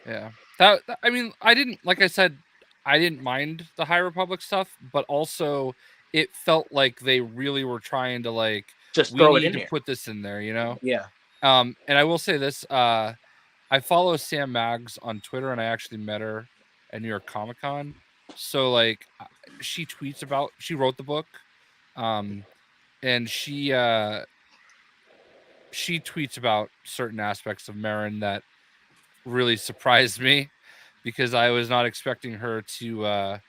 Yeah, that I mean, I didn't, like I said, I didn't mind the High Republic stuff, but also it felt like they really were trying to like just throw it in to there. put this in there, you know? Yeah. And I will say this: I follow Sam Maggs on Twitter, and I actually met her at New York Comic Con. So like, she wrote the book, and she tweets about certain aspects of Marin that really surprised me, because I was not expecting her to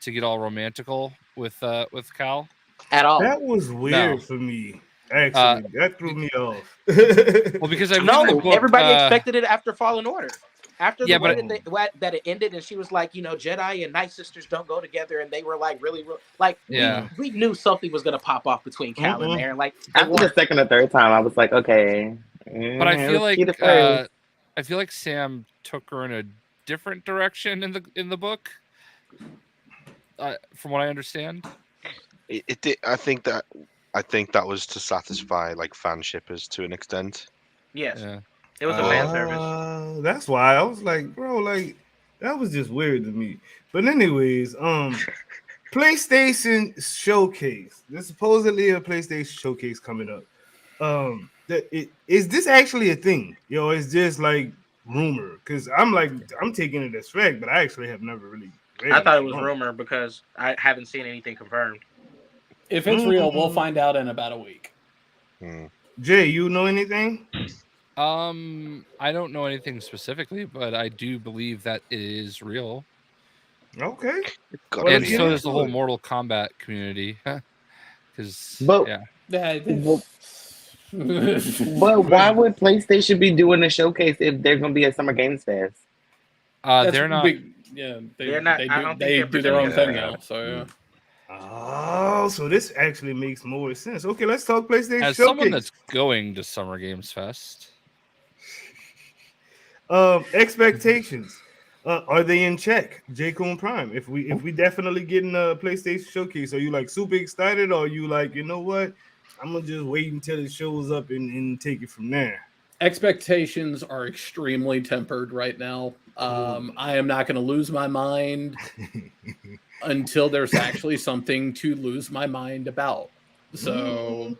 get all romantical with Cal at all. That was weird for me. Actually, that threw me off. Well, because everybody expected it after Fallen Order. After the way that it ended, and she was like, Jedi and Night Sisters don't go together, and they were like really like, we knew something was gonna pop off between Cal and Marin. Like after the second or third time, I was like, okay. But I feel like I feel like Sam took her in a different direction in the book. From what I understand, It did. I think that was to satisfy like fan shippers to an extent. Yes, yeah. it was a fan service. That's why I was like, bro, like that was just weird to me. But anyways, PlayStation Showcase. There's supposedly a PlayStation Showcase coming up. Is this actually a thing? Yo, it's just like rumor. Because I'm taking it as fact, but I actually have never really read I thought it anything was on rumor because I haven't seen anything confirmed. If it's real, we'll find out in about a week. Jay, you know anything? I don't know anything specifically, but I do believe that it is real. Okay. And so does the whole Mortal Kombat community. Because But why would PlayStation be doing a showcase if they're going to be at Summer Games Fest? They're not. They're not. They do their own thing now. So yeah. Oh, so this actually makes more sense. Okay, let's talk PlayStation As Showcase. someone that's going to Summer Games Fest, expectations. Are they in check? J-Coon Prime. If we definitely getting a PlayStation Showcase, are you like super excited, or are you like, you know what? I'm gonna just wait until it shows up and take it from there. Expectations are extremely tempered right now. I am not going to lose my mind until there's actually something to lose my mind about. So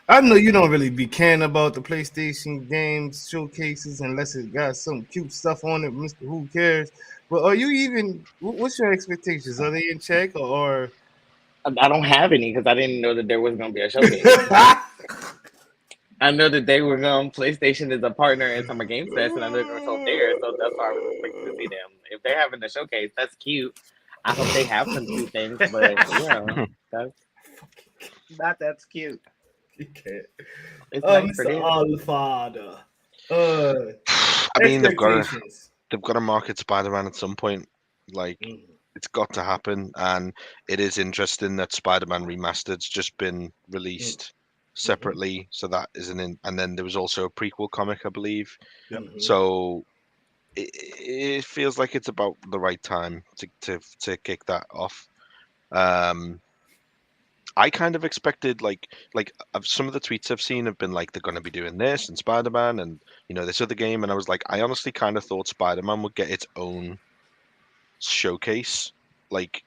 I know you don't really be caring about the PlayStation games showcases unless it got some cute stuff on it, Mr. Who Cares? But are you even? What's your expectations? Are they in check or? I don't have any because I didn't know that there was going to be a showcase. I know that they were PlayStation is a partner in Summer Games Fest, and I know they're going to sell there, so that's why I was expecting to see them. If they're having a showcase, that's cute. I hope they have some cute things, but yeah, that's cute. Okay. It's nice for Mr. them. Allfather. I mean, they've got to market Spider-Man at some point. Like, it's got to happen, and it is interesting that Spider-Man Remastered's just been released separately, so that isn't in. And then there was also a prequel comic, I believe. So it feels like it's about the right time to kick that off. I kind of expected like some of the tweets I've seen have been like they're going to be doing this and Spider-Man and this other game, and I was like, I honestly kind of thought Spider-Man would get its own showcase, like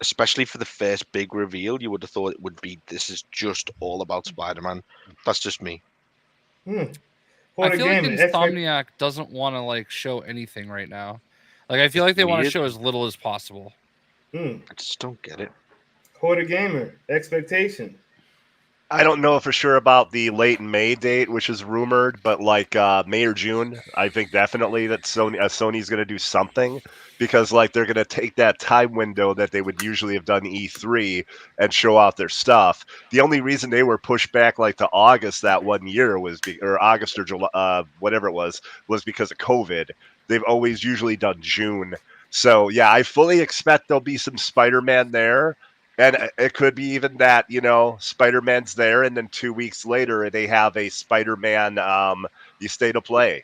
especially for the first big reveal. You would have thought it would be this is just all about Spider-Man. That's just me. I feel like Insomniac doesn't want to like show anything right now. Like I feel like they want to show as little as possible. I just don't get it. Quarter Gamer expectation. I don't know for sure about the late May date, which is rumored, but like May or June, I think definitely that Sony's going to do something because like they're going to take that time window that they would usually have done E3 and show out their stuff. The only reason they were pushed back like to August that one year was or August or July, whatever it was because of COVID. They've always usually done June. So yeah, I fully expect there'll be some Spider-Man there. And it could be even that, Spider-Man's there, and then 2 weeks later they have a Spider-Man you stay to play.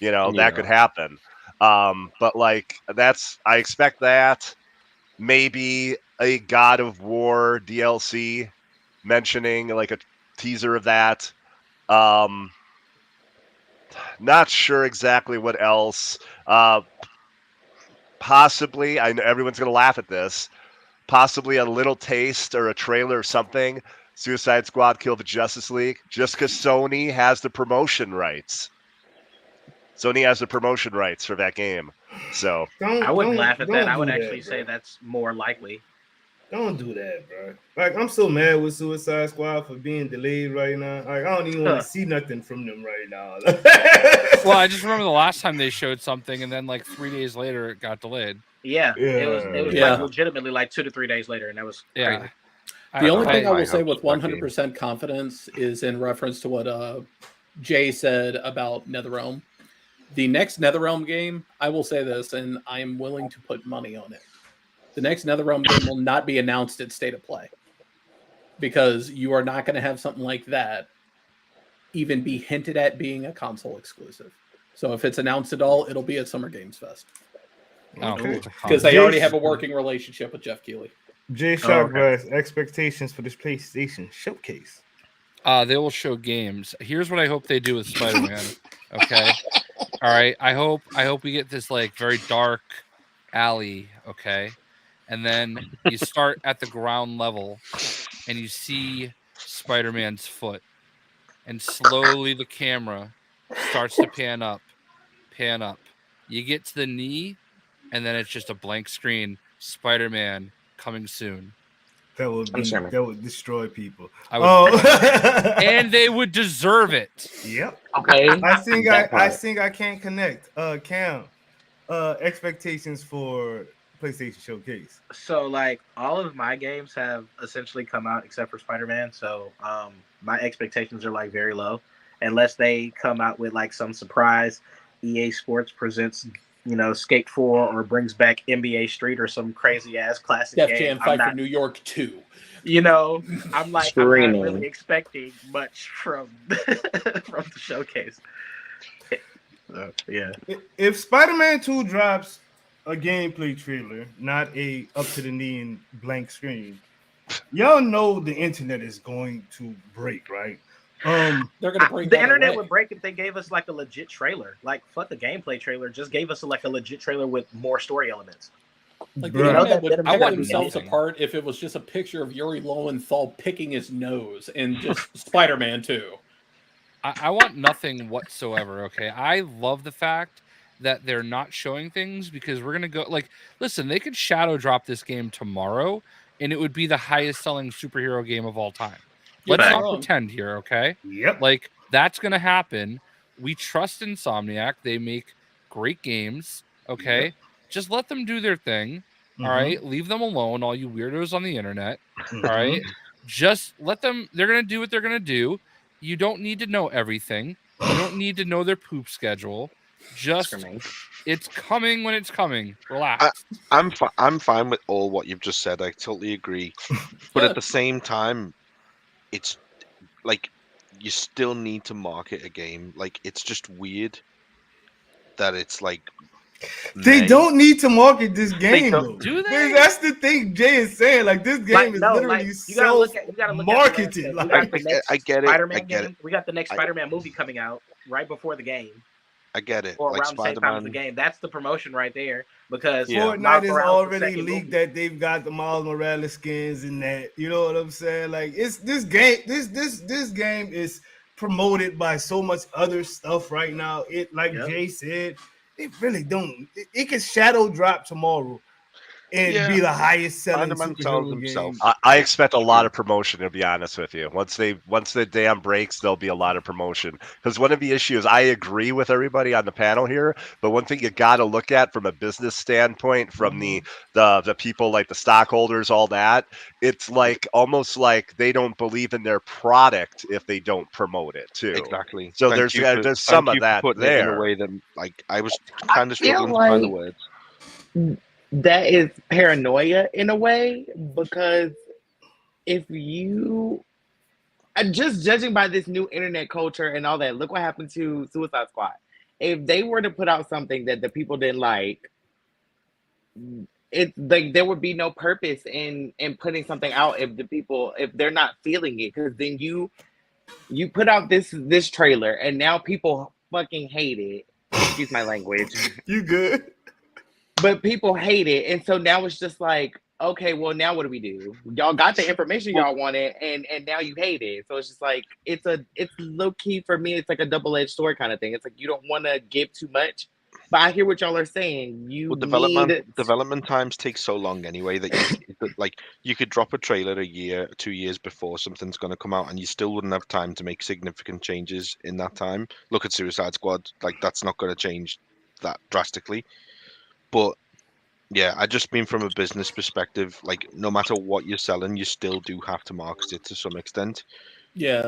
That could happen. But like I expect that. Maybe a God of War DLC mentioning like a teaser of that. Not sure exactly what else. Possibly, I know everyone's gonna laugh at this. Possibly a little taste or a trailer or something. Suicide Squad Kill the Justice League, just because Sony has the promotion rights. Sony has the promotion rights for that game. So I wouldn't laugh at that. I would actually say that's more likely. Don't do that, bro. Like, I'm so mad with Suicide Squad for being delayed right now. Like, I don't even want to see nothing from them right now. Well, I just remember the last time they showed something, and then like 3 days later, it got delayed. Yeah. It was like legitimately like 2 to 3 days later, and that was crazy. The only thing I will say with 100% confidence is in reference to what Jay said about NetherRealm. The next NetherRealm game, I will say this, and I am willing to put money on it. The next NetherRealm game will not be announced at State of Play because you are not going to have something like that even be hinted at being a console exclusive. So if it's announced at all, it'll be at Summer Games Fest. Okay. Because they already have a working relationship with Jeff Keighley. Jay Sharkgrass, expectations for this PlayStation showcase. They will show games. Here's what I hope they do with Spider-Man. Okay. All right. I hope we get this like very dark alley. Okay. And then you start at the ground level and you see Spider-Man's foot. And slowly the camera starts to pan up. You get to the knee, and then it's just a blank screen. Spider-Man coming soon. That would destroy people. And they would deserve it. Yep. Okay. I think I can't connect. Cam, expectations for PlayStation Showcase. So like all of my games have essentially come out except for Spider-Man. So my expectations are like very low, unless they come out with like some surprise. EA Sports presents, Skate 4 or brings back NBA Street or some crazy ass classic Def game. Jam Fight for New York 2. I'm not really expecting much from from the showcase. Yeah. If Spider-Man 2 drops a gameplay trailer, not a up to the knee and blank screen, y'all know the internet is going to break, right? They're gonna break the internet would break if they gave us like a legit trailer. Like fuck a gameplay trailer, just gave us like a legit trailer with more story elements. Like the internet would rip themselves apart if it was just a picture of Yuri Lowenthal picking his nose in just Spider-Man 2. I want nothing whatsoever. Okay, I love the fact that they're not showing things because we're gonna go like, listen, they could shadow drop this game tomorrow, and it would be the highest selling superhero game of all time. Let's not pretend here, okay? Yep. Like that's gonna happen. We trust Insomniac; they make great games. Okay, just let them do their thing. All right, leave them alone, all you weirdos on the internet. All right, just let them. They're gonna do what they're gonna do. You don't need to know everything. You don't need to know their poop schedule. Just it's coming when it's coming. Relax. I'm fine with all what you've just said. I totally agree. But at the same time, it's like you still need to market a game. Like it's just weird that it's like they don't need to market this game though. Do they? That's the thing Jay is saying. Like this game is literally marketed. I get it. Spider-Man game. We got the next Spider-Man movie coming out right before the game. I get it. Or around the same time as the game. That's the promotion right there. Because Fortnite has already leaked that they've got the Miles Morales skins and that. You know what I'm saying? Like it's this game. This game is promoted by so much other stuff right now. It Jay said, it really don't. It could shadow drop tomorrow and be the highest selling superhero game. I expect a lot of promotion, to be honest with you. Once the dam breaks, there'll be a lot of promotion. Because one of the issues, I agree with everybody on the panel here, but one thing you got to look at from a business standpoint, from the people like the stockholders, all that, it's like almost like they don't believe in their product if they don't promote it too. Exactly. So there's some of that there. In a way that, like, I was kind of struggling to find the words. That is paranoia in a way, because if you just judging by this new internet culture and all that, look what happened to Suicide Squad. If they were to put out something that the people didn't like, it's like there would be no purpose in putting something out if they're not feeling it, because then you put out this trailer and now people fucking hate it. Excuse my language. You good? But people hate it, and so now it's just like, okay, well, now what do we do? Y'all got the information y'all wanted, and now you hate it. So it's just like it's low key for me. It's like a double-edged sword kind of thing. It's like you don't want to give too much, but I hear what y'all are saying. Development times take so long anyway that you could drop a trailer a year, 2 years before something's going to come out, and you still wouldn't have time to make significant changes in that time. Look at Suicide Squad; like that's not going to change that drastically. But yeah, I just mean from a business perspective, like no matter what you're selling, you still do have to market it to some extent. Yeah,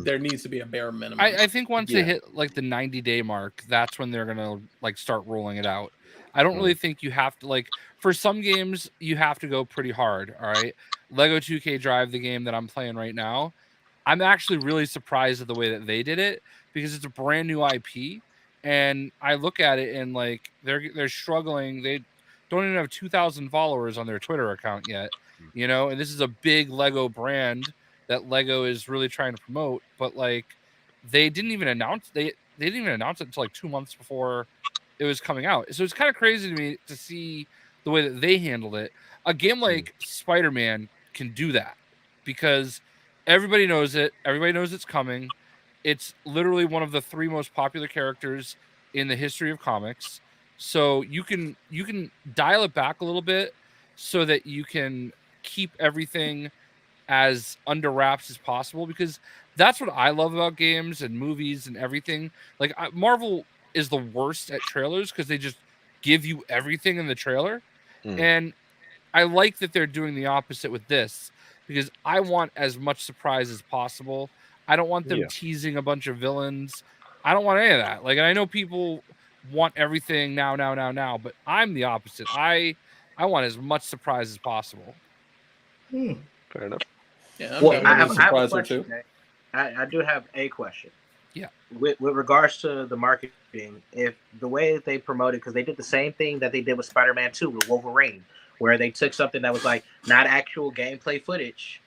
there needs to be a bare minimum. I think once they hit like the 90-day mark, that's when they're gonna like start rolling it out. I don't really think you have to, like, for some games you have to go pretty hard. All right, Lego 2K Drive, the game that I'm playing right now, I'm actually really surprised at the way that they did it because it's a brand new IP, and I look at it and like they're struggling. They don't even have 2,000 followers on their Twitter account yet, you know. And this is a big Lego brand that Lego is really trying to promote, but like they didn't even announce they didn't even announce it until like 2 months before it was coming out. So it's kind of crazy to me to see the way that they handled it. A game like Spider-Man can do that because everybody knows it. Everybody knows it's coming. It's literally one of the 3 most popular characters in the history of comics. So you can dial it back a little bit so that you can keep everything as under wraps as possible, because that's what I love about games and movies and everything. Like Marvel is the worst at trailers because they just give you everything in the trailer. And I like that they're doing the opposite with this because I want as much surprise as possible. I don't want them teasing a bunch of villains. I don't want any of that. Like, and I know people want everything now, but I'm the opposite. I want as much surprise as possible. Fair enough. Yeah, I'm down with a surprise or two. I do have a question. Yeah. With regards to the marketing, if the way that they promoted, because they did the same thing that they did with Spider-Man 2 with Wolverine, where they took something that was like not actual gameplay footage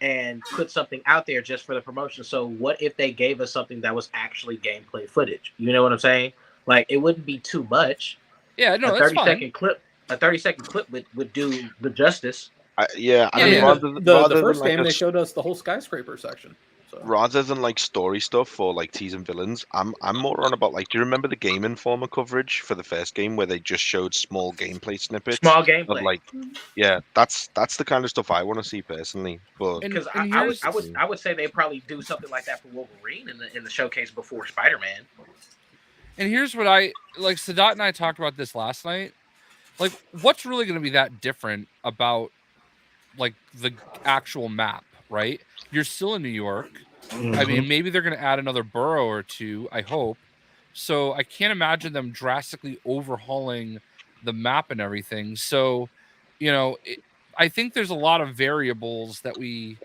and put something out there just for the promotion. So what if they gave us something that was actually gameplay footage? You know what I'm saying? Like, it wouldn't be too much. Yeah, no, a that's 30-second clip. A 30-second clip would do the justice. I mean, the first game they showed us the whole skyscraper section. So. Rather than like story stuff or like teasing villains, I'm more on about like, do you remember the Game Informer coverage for the first game where they just showed small gameplay snippets? Small gameplay. Of, like, yeah, that's the kind of stuff I want to see personally. But because I would say they probably do something like that for Wolverine in the showcase before Spider-Man. And here's what I like. Sadat and I talked about this last night. Like, what's really going to be that different about like the actual map, right? You're still in New York. I mean, maybe they're going to add another borough or two, I hope. So I can't imagine them drastically overhauling the map and everything. So, you know, I think there's a lot of variables that we,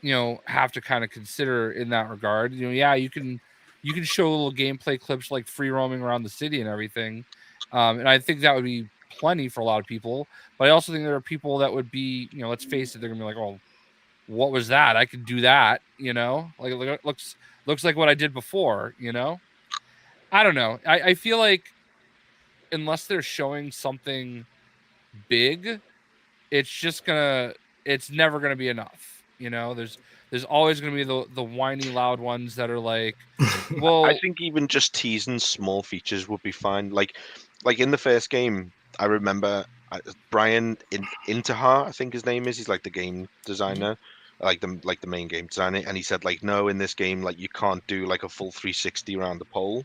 you know, have to kind of consider in that regard. You know, yeah, you can show little gameplay clips like free roaming around the city and everything. And I think that would be plenty for a lot of people. But I also think there are people that would be, you know, let's face it, they're gonna be like, oh, what was that? I could do that, you know, like it looks like what I did before, you know. I don't know. I feel like unless they're showing something big, it's never gonna be enough. You know, there's always gonna be the whiny loud ones that are like, well, I think even just teasing small features would be fine. Like in the first game, I remember Brian Intihar, I think his name is. He's like the game designer, like the main game designer, and he said like, no, in this game, like you can't do like a full 360 around the pole.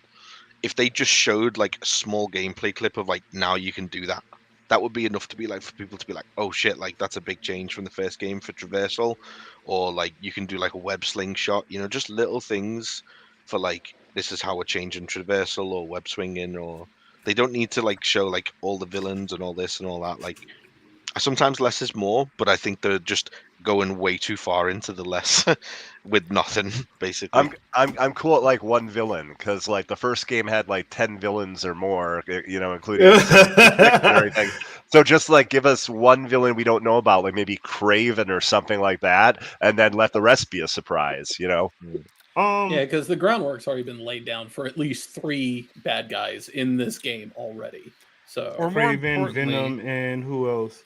If they just showed like a small gameplay clip of like, now you can do that, that would be enough to be like, for people to be like, oh shit, like that's a big change from the first game for traversal, or like you can do like a web slingshot, you know, just little things for like, this is how we're changing traversal or web swinging, or they don't need to like show like all the villains and all this and all that. Like, sometimes less is more, but I think they're just going way too far into the less with nothing, basically. I'm cool at like one villain, because like the first game had like 10 villains or more, you know, including and everything. So just like give us one villain we don't know about, like maybe Craven or something like that, and then let the rest be a surprise, you know. Yeah, because the groundwork's already been laid down for at least 3 bad guys in this game already. So Craven, Venom, and who else?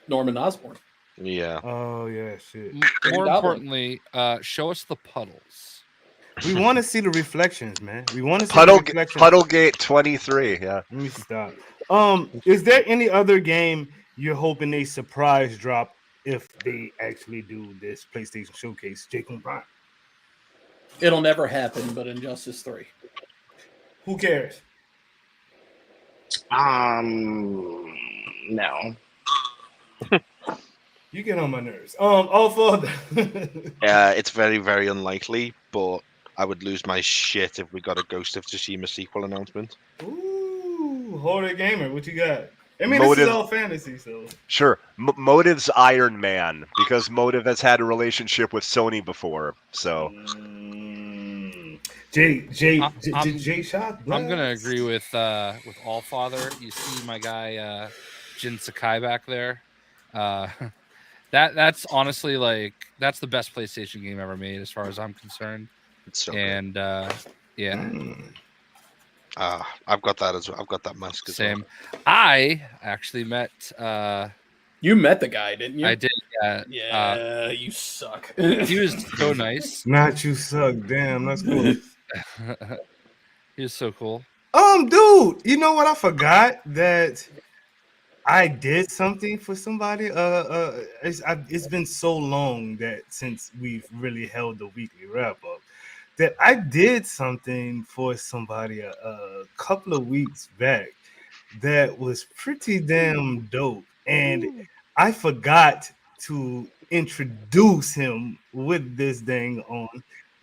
Norman Osborn. Yeah. Oh yeah, shit. More importantly, show us the puddles. We want to see the reflections, man. We want to see the reflections. Puddlegate 23. Yeah. Let me stop. Is there any other game you're hoping they surprise drop if they actually do this PlayStation Showcase? Jacob Bryan. It'll never happen, but Injustice 3. Who cares? No. You get on my nerves. All for Yeah, it's very, very unlikely, but I would lose my shit if we got a Ghost of Tsushima sequel announcement. Ooh, Horror Gamer, what you got? I mean, this is all fantasy, so. Sure. Motive's Iron Man, because Motive has had a relationship with Sony before. So. Jay Shock. I'm gonna agree with Allfather. You see my guy Jin Sakai back there. That's honestly like that's the best PlayStation game ever made, as far as I'm concerned. It's so and yeah. I've got that as well. I've got that mask as well. Same. I actually met. You met the guy, didn't you? I did. Yeah, you suck. He was so nice. Not you suck. Damn, that's cool. He was so cool. Dude, you know what? I forgot that I did something for somebody. It's been so long that since we've really held the weekly wrap up that I did something for somebody a couple of weeks back that was pretty damn dope, and I forgot to introduce him with this thing on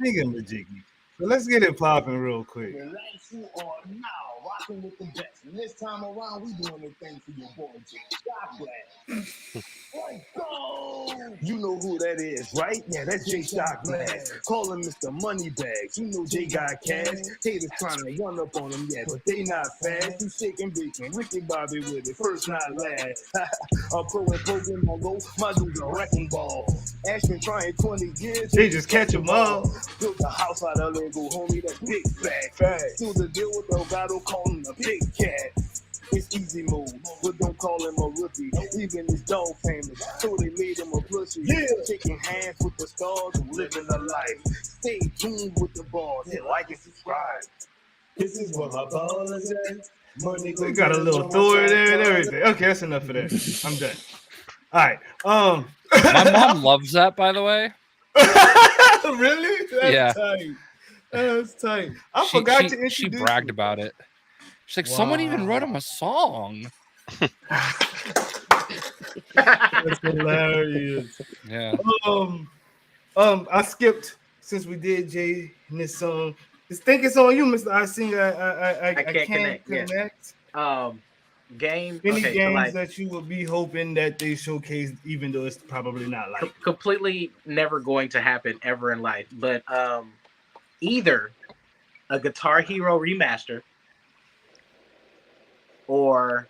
Thingamajiggy. So let's get it popping real quick. Relax, you are now rocking with the best. And this time around, we doing the thing for your boy, Jay. Let's go! You know who that is, right? Yeah, that's Jay Shock Glass. Call him Mr. Moneybags. You know Jay got cash. Haters trying to run up on him, yeah, but they not fast. You shaking bacon, Ricky Bobby with it, first not last. A pro and Pokemon Go, my dude's a wrecking ball. Ashton trying 20 years. They just catch them all. Built a house out of Lego, homie, that's big fat. Still the deal with Delgado, call him a big cat. It's easy move, but don't call him a rookie. Even his dog famous, so they made him a plushie. Yeah. Shaking hands with the stars and living a life. Stay tuned with the ball, hit like and subscribe. This is what my ball is at. Money we got a little Thor there and everything. Okay, that's enough of that. I'm done. All right. My mom loves that, by the way. Really? That's yeah. Tight. That's tight. I forgot to introduce. She bragged about it. She's like, someone even wrote him a song. That's hilarious. Yeah. I skipped since we did Jay and this song. I think it's on you, Mr. I sing. I can't connect. Yeah. Game. Any games that you would be hoping that they showcase, even though it's probably not like completely never going to happen ever in life. But either a Guitar Hero remaster, or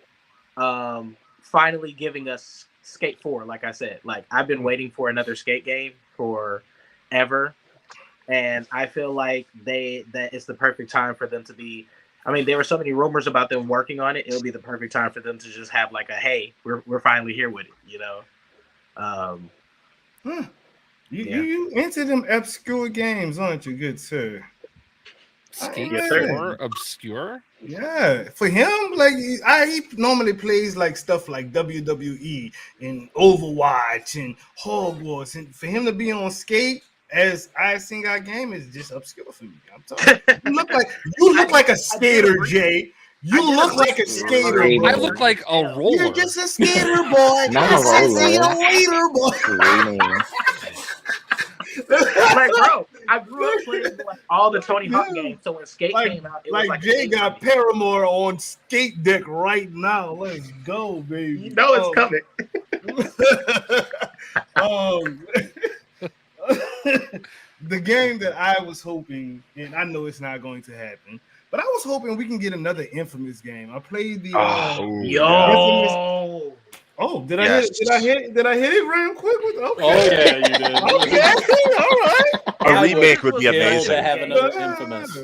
finally giving us Skate 4. Like I said, like I've been waiting for another Skate game forever, and I feel like that it's the perfect time for them to be. I mean, there were so many rumors about them working on it. It'll be the perfect time for them to just have like a, hey, we're finally here with it, you know. You into them obscure games, aren't you, good sir? Skate 4 obscure? Yeah, for him, like he normally plays like stuff like WWE and Overwatch and Hogwarts, and for him to be on Skate as I sing our game is just obscure for me. I'm talking. You look like a skater, Jay. You look like a skater. I look like a roller. You're just a skater boy. Not a roller. Waiter boy. Like, bro, I grew up playing like all the Tony Hawk games. So when Skate came out, it was like Jay got Paramore on Skate Deck right now. Let's go, baby. You know it's coming. The game that I was hoping, and I know it's not going to happen, but I was hoping we can get another Infamous game. I played the Infamous. Oh, did I hit it real quick? Okay. Oh yeah, you did. Okay, all right. A remake would be amazing. To have another Infamous.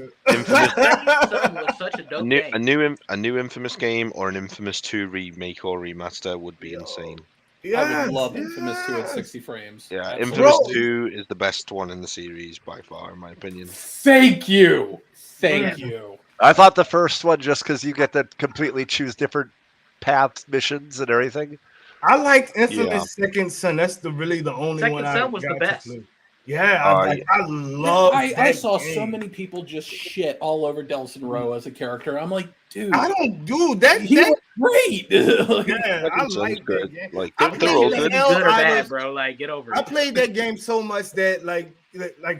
A new Infamous game or an Infamous 2 remake or remaster would be insane. I would love Infamous 2 at 60 frames. Yeah, absolutely. Infamous 2 is the best one in the series by far, in my opinion. Thank you. Thank you. I thought the first one, just because you get to completely choose different paths, missions, and everything. I liked Infamous Second Son. That's really the only one. Second Son was the best. Yeah, I love. I saw so many people just shit all over Delson Rowe as a character. I'm like, dude, I don't do that. He was great. Yeah, I like good. That game. Like they're all good. Good or bad, bro. Like, get over it. I played that game so much that like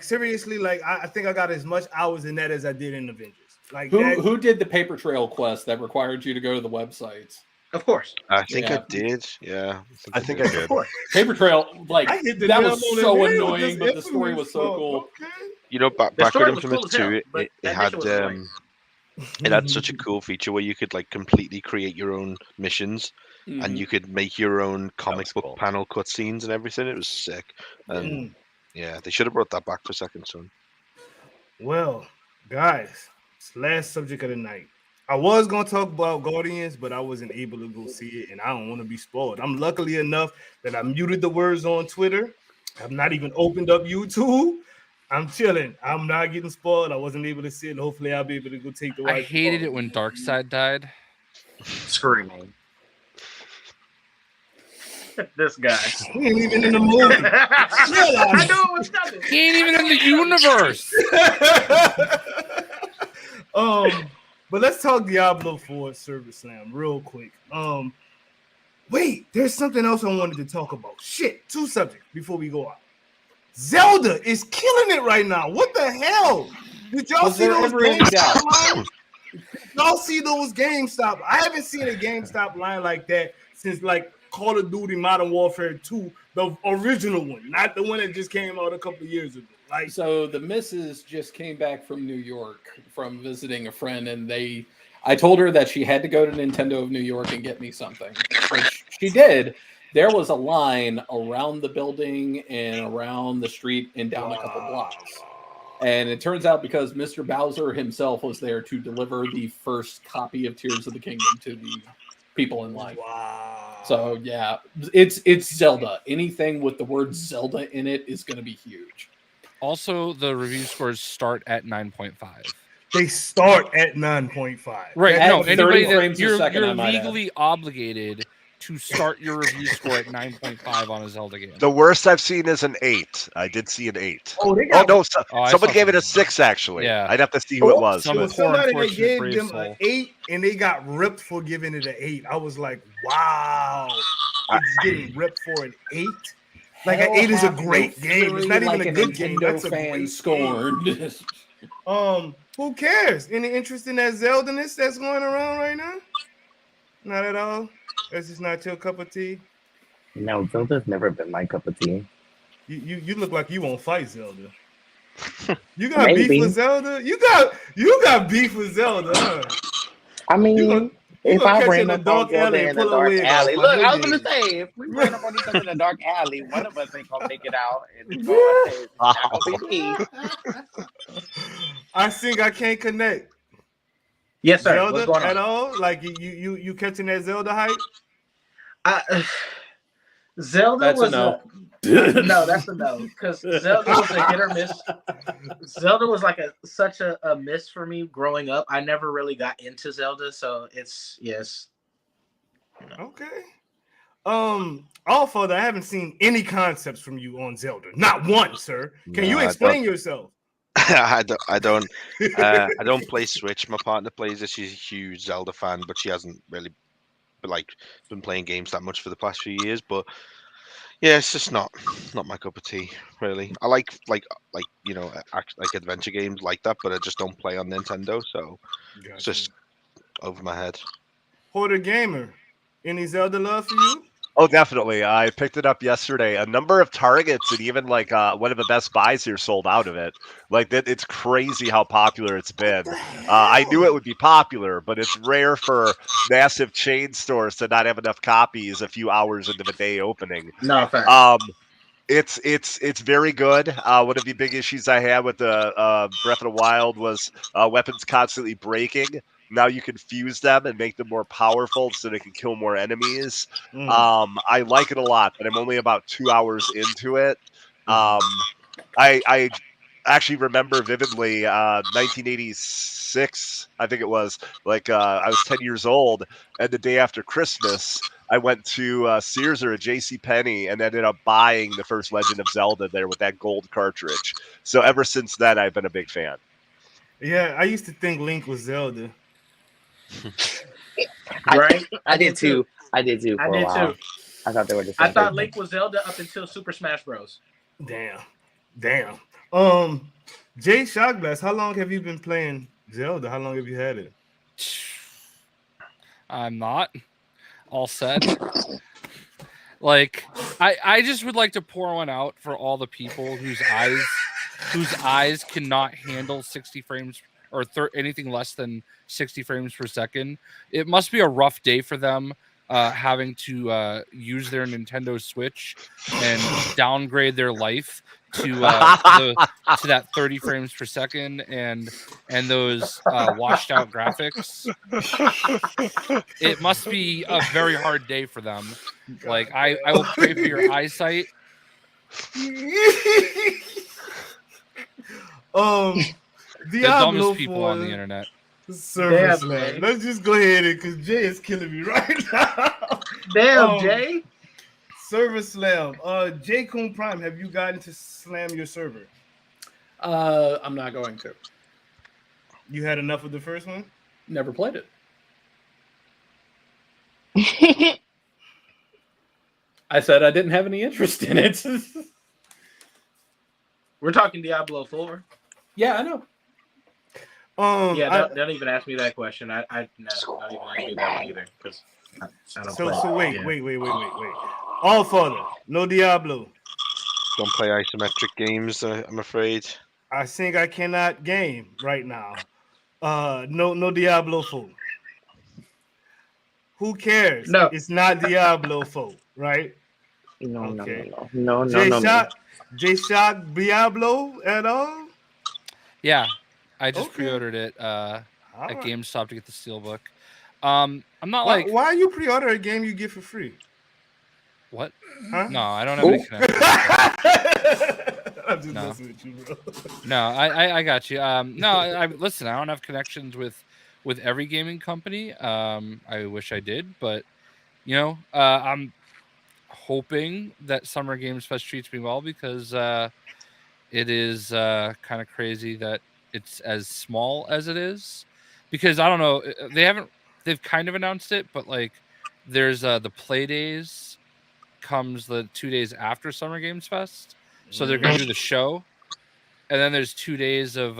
seriously, like I think I got as much hours in that as I did in Avengers. Like who did the paper trail quest that required you to go to the websites? Of course. I think I Yeah. did. Yeah, I think I Of did. course. Paper Trail, like I hit the that nail was on the so head with annoying, this but the story infamous was so song. cool. You know, The back story with was Infamous cool as hell, 2, but it that had mission was annoying. it had such a cool feature where you could like completely create your own missions, and you could make your own comic was book cool. panel cutscenes and everything. It was sick. And yeah, they should have brought that back for Second Son. Well, guys, it's last subject of the night. I was gonna talk about Guardians, but I wasn't able to go see it, and I don't want to be spoiled. I'm luckily enough that I muted the words on Twitter. I've not even opened up YouTube. I'm chilling. I'm not getting spoiled. I wasn't able to see it. Hopefully, I'll be able to go take the I wife. hated it when Darkseid died. Screaming. This guy. He ain't even in the movie. I knew it was coming. He ain't even in the universe. But let's talk Diablo 4 Service Slam real quick. Wait, there's something else I wanted to talk about. Shit, 2 subjects before we go out. Zelda is killing it right now. What the hell? Did y'all Was see there those ever any doubt? GameStop lines? Y'all see those GameStop? I haven't seen a GameStop line like that since like Call of Duty Modern Warfare 2, the original one, not the one that just came out a couple of years ago. Like, So the missus just came back from New York from visiting a friend, and I told her that she had to go to Nintendo of New York and get me something, which she did. There was a line around the building and around the street and down a couple blocks. And it turns out because Mr. Bowser himself was there to deliver the first copy of Tears of the Kingdom to the people in line. wow. So yeah, it's Zelda. Anything with the word Zelda in it is going to be huge. Also, the review scores start at 9.5. They start at 9.5. Right. At No, 30 anybody frames that a second, you're I might add. legally obligated to start your review score at 9.5 on a Zelda game. The worst I've seen is an 8. I did see an 8. Oh, they Oh got no, I somebody saw gave it a something. 6 actually. Yeah. I'd have to see who it was. Some There but- was poor somebody that unfortunate gave brave them soul. an 8 and they got ripped for giving it an 8. I was like, wow, it's getting ripped for an 8. Like an 8 is a great game. It's not even a good game. That's a great scorned. game. Who cares? Any interest in that Zelda-ness that's going around right now? Not at all. That's just not your cup of tea. No, Zelda's never been my cup of tea. You look like you won't fight Zelda. You got Maybe. beef with Zelda? You got beef with Zelda, huh? I mean, if gonna I catch ran in a up on dark Zelda alley and in a pull a dark wig alley. off. Look, I I was know gonna you. say, if we ran up on each other in a dark alley, one of us ain't gonna make it out. It's not gonna be me. I think I can't connect. Yes, sir. What's Zelda going at on? all? Like you catching that Zelda hype? Zelda That's was a no. no, that's a no. Because Zelda was a hit or miss. Zelda was like such a miss for me growing up. I never really got into Zelda, so it's yes. Okay. Also, I haven't seen any concepts from you on Zelda. Not one, sir. Can you No, I explain yourself? I don't play Switch. My partner plays it. She's a huge Zelda fan, but she hasn't really been playing games that much for the past few years. But yeah, it's just not my cup of tea, really. I like adventure games like that, but I just don't play on Nintendo, so it's just over my head. Porter Gamer, any Zelda love for you? Oh, definitely. I picked it up yesterday. A number of Targets and even like one of the Best Buys here sold out of it. Like that, it's crazy how popular it's been. I knew it would be popular, but it's rare for massive chain stores to not have enough copies a few hours into the day opening. No, fair. It's very good. One of the big issues I had with the Breath of the Wild was weapons constantly breaking. Now you can fuse them and make them more powerful so they can kill more enemies. I like it a lot, but I'm only about 2 hours into it. I actually remember vividly 1986, I think it was. I was 10 years old, and the day after Christmas, I went to Sears or a JCPenney and ended up buying the first Legend of Zelda there with that gold cartridge. So ever since then, I've been a big fan. Yeah, I used to think Link was Zelda. Right? I did too. I did too for a while. Too. I thought they were the same I thought person. Link was Zelda up until Super Smash Bros. Damn. Jay Shotglass, how long have you been playing Zelda? How long have you had it? I'm not. all said, like I just would like to pour one out for all the people whose eyes cannot handle 60 frames or anything less than 60 frames per second. It must be a rough day for them having to use their Nintendo Switch and downgrade their life to that 30 frames per second and those washed out graphics. It must be a very hard day for them. Like I will pray for your eyesight. The dumbest people on the internet. Server slam. Let's just go ahead because Jay is killing me right now. Damn, Jay. Server slam. J Coon Prime, have you gotten to slam your server? I'm not going to. You had enough of the first one? Never played it. I said I didn't have any interest in it. We're talking Diablo 4. Yeah, I know. Don't even ask me that question. No, don't even ask me that one either. Because I don't play. So wait. All Father, no Diablo. Don't play isometric games, I'm afraid. I think I cannot game right now. No Diablo 4. Who cares? No. It's not Diablo 4, right? No. J-Shock Diablo at all? Yeah, I just pre-ordered it at GameStop to get the Steelbook. I'm not why you pre-order a game you get for free? What? Huh? No, I don't have any connections. I'm just messing with you, bro. No, I got you. Listen, I don't have connections with every gaming company. I wish I did, but I'm hoping that Summer Games Fest treats me well because it is kind of crazy that it's as small as it is. Because I don't know, they've kind of announced it, but like there's the Play Days comes the 2 days after Summer Games Fest, so they're gonna do the show, and then there's 2 days of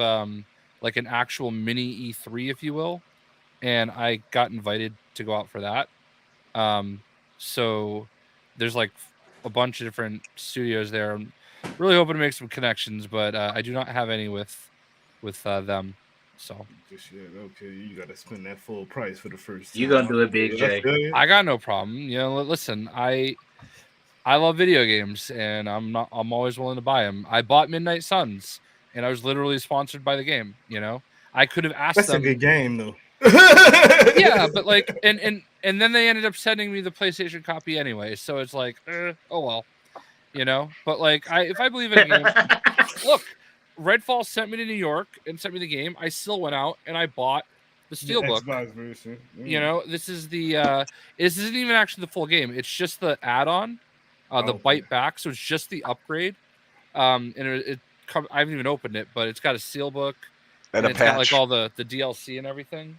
like an actual mini E3, if you will, and I got invited to go out for that. So there's like a bunch of different studios there. I'm really hoping to make some connections, but I do not have any with them. So okay, you gotta spend that full price for the first. You gonna do it big, Jay? I got no problem. Listen, I love video games, and I'm always willing to buy them. I bought Midnight Suns, and I was literally sponsored by the game. I could have asked them. That's a good game, though. Yeah, but like, and then they ended up sending me the PlayStation copy anyway. So it's like, oh well, But like, if I believe in a game, look, Redfall sent me to New York and sent me the game. I still went out and I bought the Steelbook. Xbox version. This is this isn't even actually the full game. It's just the add-on, the bite back. So it's just the upgrade. And I haven't even opened it, but it's got a Steelbook and it's got like all the DLC and everything.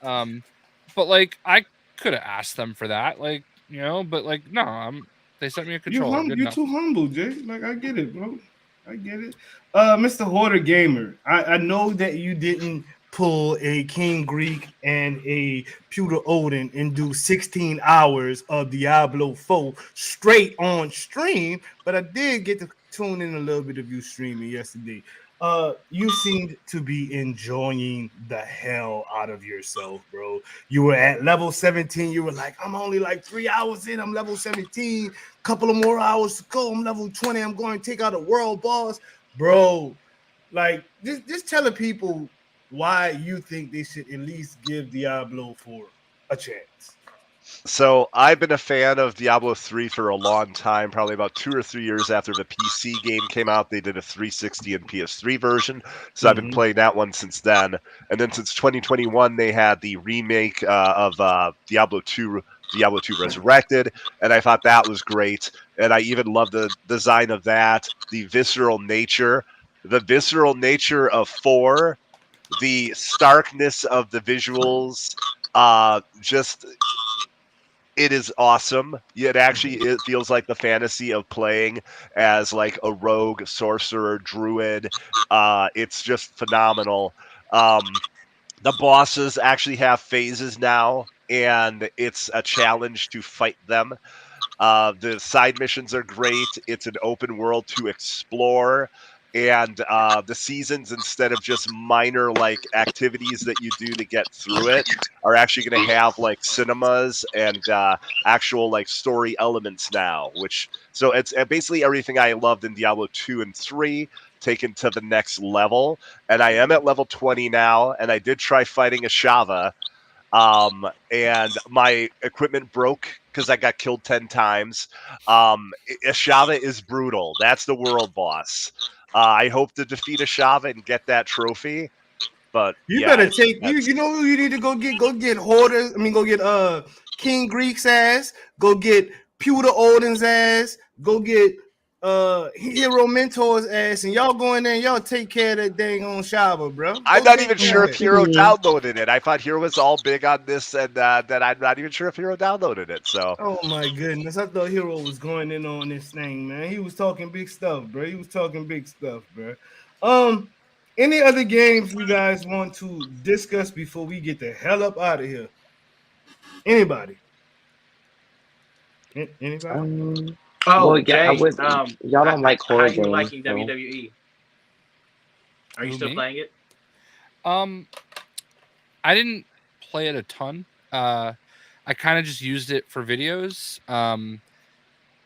But like I could have asked them for that, like but like no, they sent me a controller. You're too humble, Jay. Like I get it, bro. I get it. Mr. Hoarder Gamer, I know that you didn't pull a King Greek and a Pewter Odin and do 16 hours of Diablo 4 straight on stream, but I did get to tune in a little bit of you streaming yesterday. You seemed to be enjoying the hell out of yourself, bro. You were at level 17. You were like, I'm only like 3 hours in. I'm level 17. Couple of more hours to go. I'm level 20. I'm going to take out a world boss, bro. Like, just telling people why you think they should at least give Diablo 4 a chance. So I've been a fan of Diablo 3 for a long time, probably about 2 or 3 years after the PC game came out. They did a 360 and PS3 version, so I've been playing that one since then. And then since 2021, they had the remake of Diablo 2 Resurrected, and I thought that was great. And I even love the design of that, the visceral nature of 4, the starkness of the visuals, it is awesome. It feels like the fantasy of playing as like a rogue sorcerer druid. It's just phenomenal. The bosses actually have phases now and it's a challenge to fight them. The side missions are great. It's an open world to explore. And the seasons, instead of just minor like activities that you do to get through it, are actually going to have like cinemas and actual like story elements now. So it's basically everything I loved in Diablo 2 and 3 taken to the next level. And I am at level 20 now, and I did try fighting a Shava. And my equipment broke because I got killed 10 times. Ashava is brutal. That's the world boss. I hope to defeat Ashava and get that trophy. But you better take you know who you need to go get Hoarders. I mean, go get King Greek's ass. Go get Pewter Odin's ass. Go get Hero Mentor's ass, and y'all go in there and y'all take care of that dang on Shava, bro. I'm not even sure if Hero downloaded it. I thought Hero was all big on this, and that I'm not even sure if Hero downloaded it. So, oh my goodness, I thought Hero was going in on this thing, man. He was talking big stuff, bro. Any other games you guys want to discuss before we get the hell up out of here? Anybody? Anybody? Well, yeah, Jay, y'all don't like horror how you games. liking So. WWE? Are you still playing it? I didn't play it a ton. I kind of just used it for videos.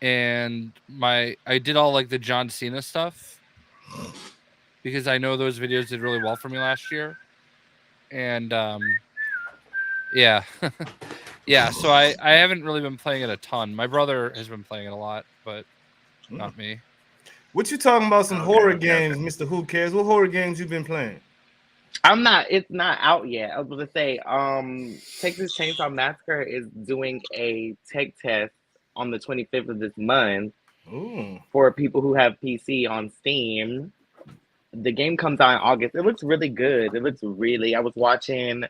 And I did all like the John Cena stuff because I know those videos did really well for me last year. And yeah. Yeah, so I haven't really been playing it a ton. My brother has been playing it a lot, but not me. What you talking about? Some horror games, Mr. Who Cares? What horror games you been playing? It's not out yet. I was going to say, Texas Chainsaw Massacre is doing a tech test on the 25th of this month. Ooh. For people who have PC on Steam. The game comes out in August. It looks really good. I was watching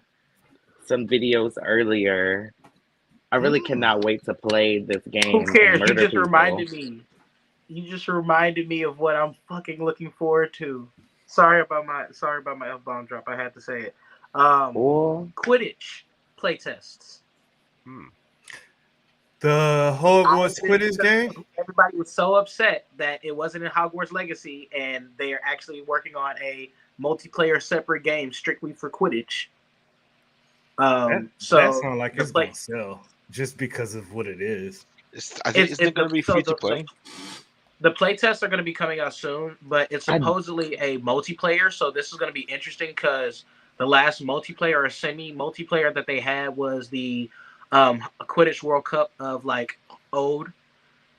some videos earlier. I really cannot wait to play this game. Who cares? You just reminded me. You just reminded me of what I'm fucking looking forward to. Sorry about my F-bomb drop. I had to say it. Quidditch playtests. The Hogwarts Quidditch game? Everybody was so upset that it wasn't in Hogwarts Legacy, and they are actually working on a multiplayer separate game strictly for Quidditch. That sounds like it's going to sell just because of what it is. Isn't it going to be free to play? The playtests are going to be coming out soon, but it's supposedly a multiplayer, so this is going to be interesting because the last multiplayer or semi-multiplayer that they had was the Quidditch World Cup of like old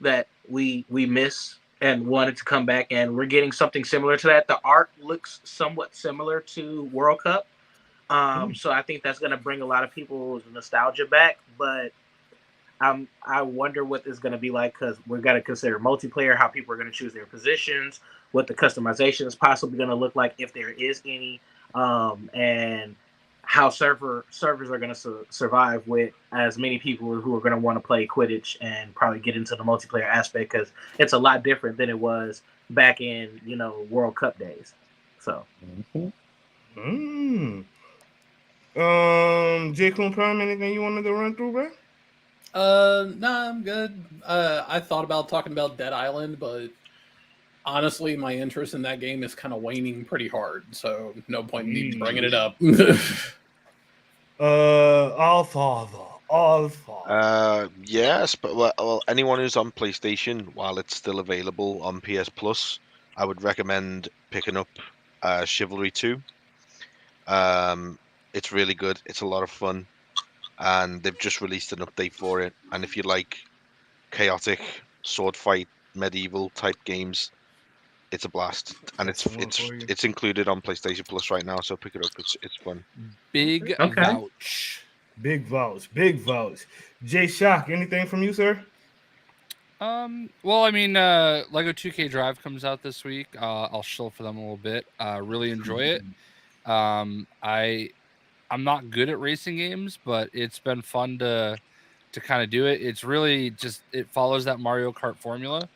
that we miss and wanted to come back, and we're getting something similar to that. The art looks somewhat similar to World Cup, so I think that's going to bring a lot of people's nostalgia back, but I wonder what this is going to be like because we've got to consider multiplayer, how people are going to choose their positions, what the customization is possibly going to look like if there is any, and how servers are going to survive with as many people who are going to want to play Quidditch and probably get into the multiplayer aspect because it's a lot different than it was back in World Cup days. So. J. Coon Prime, anything you wanted to run through, bro? No, I'm good. I thought about talking about Dead Island, but honestly, my interest in that game is kind of waning pretty hard, so no point in me bringing it up. All Father. Yes, but well, anyone who's on PlayStation while it's still available on PS Plus, I would recommend picking up Chivalry 2. It's really good. It's a lot of fun. And they've just released an update for it. And if you like chaotic sword fight medieval type games, it's a blast. And it's included on PlayStation Plus right now, so pick it up. It's fun. Big vouch. Big vouch. Jay Shock, anything from you, sir? Well, I mean, Lego 2K Drive comes out this week. I'll shill for them a little bit. Really enjoy it. I'm not good at racing games, but it's been fun to kind of do it. It's really just, it follows that Mario Kart formula.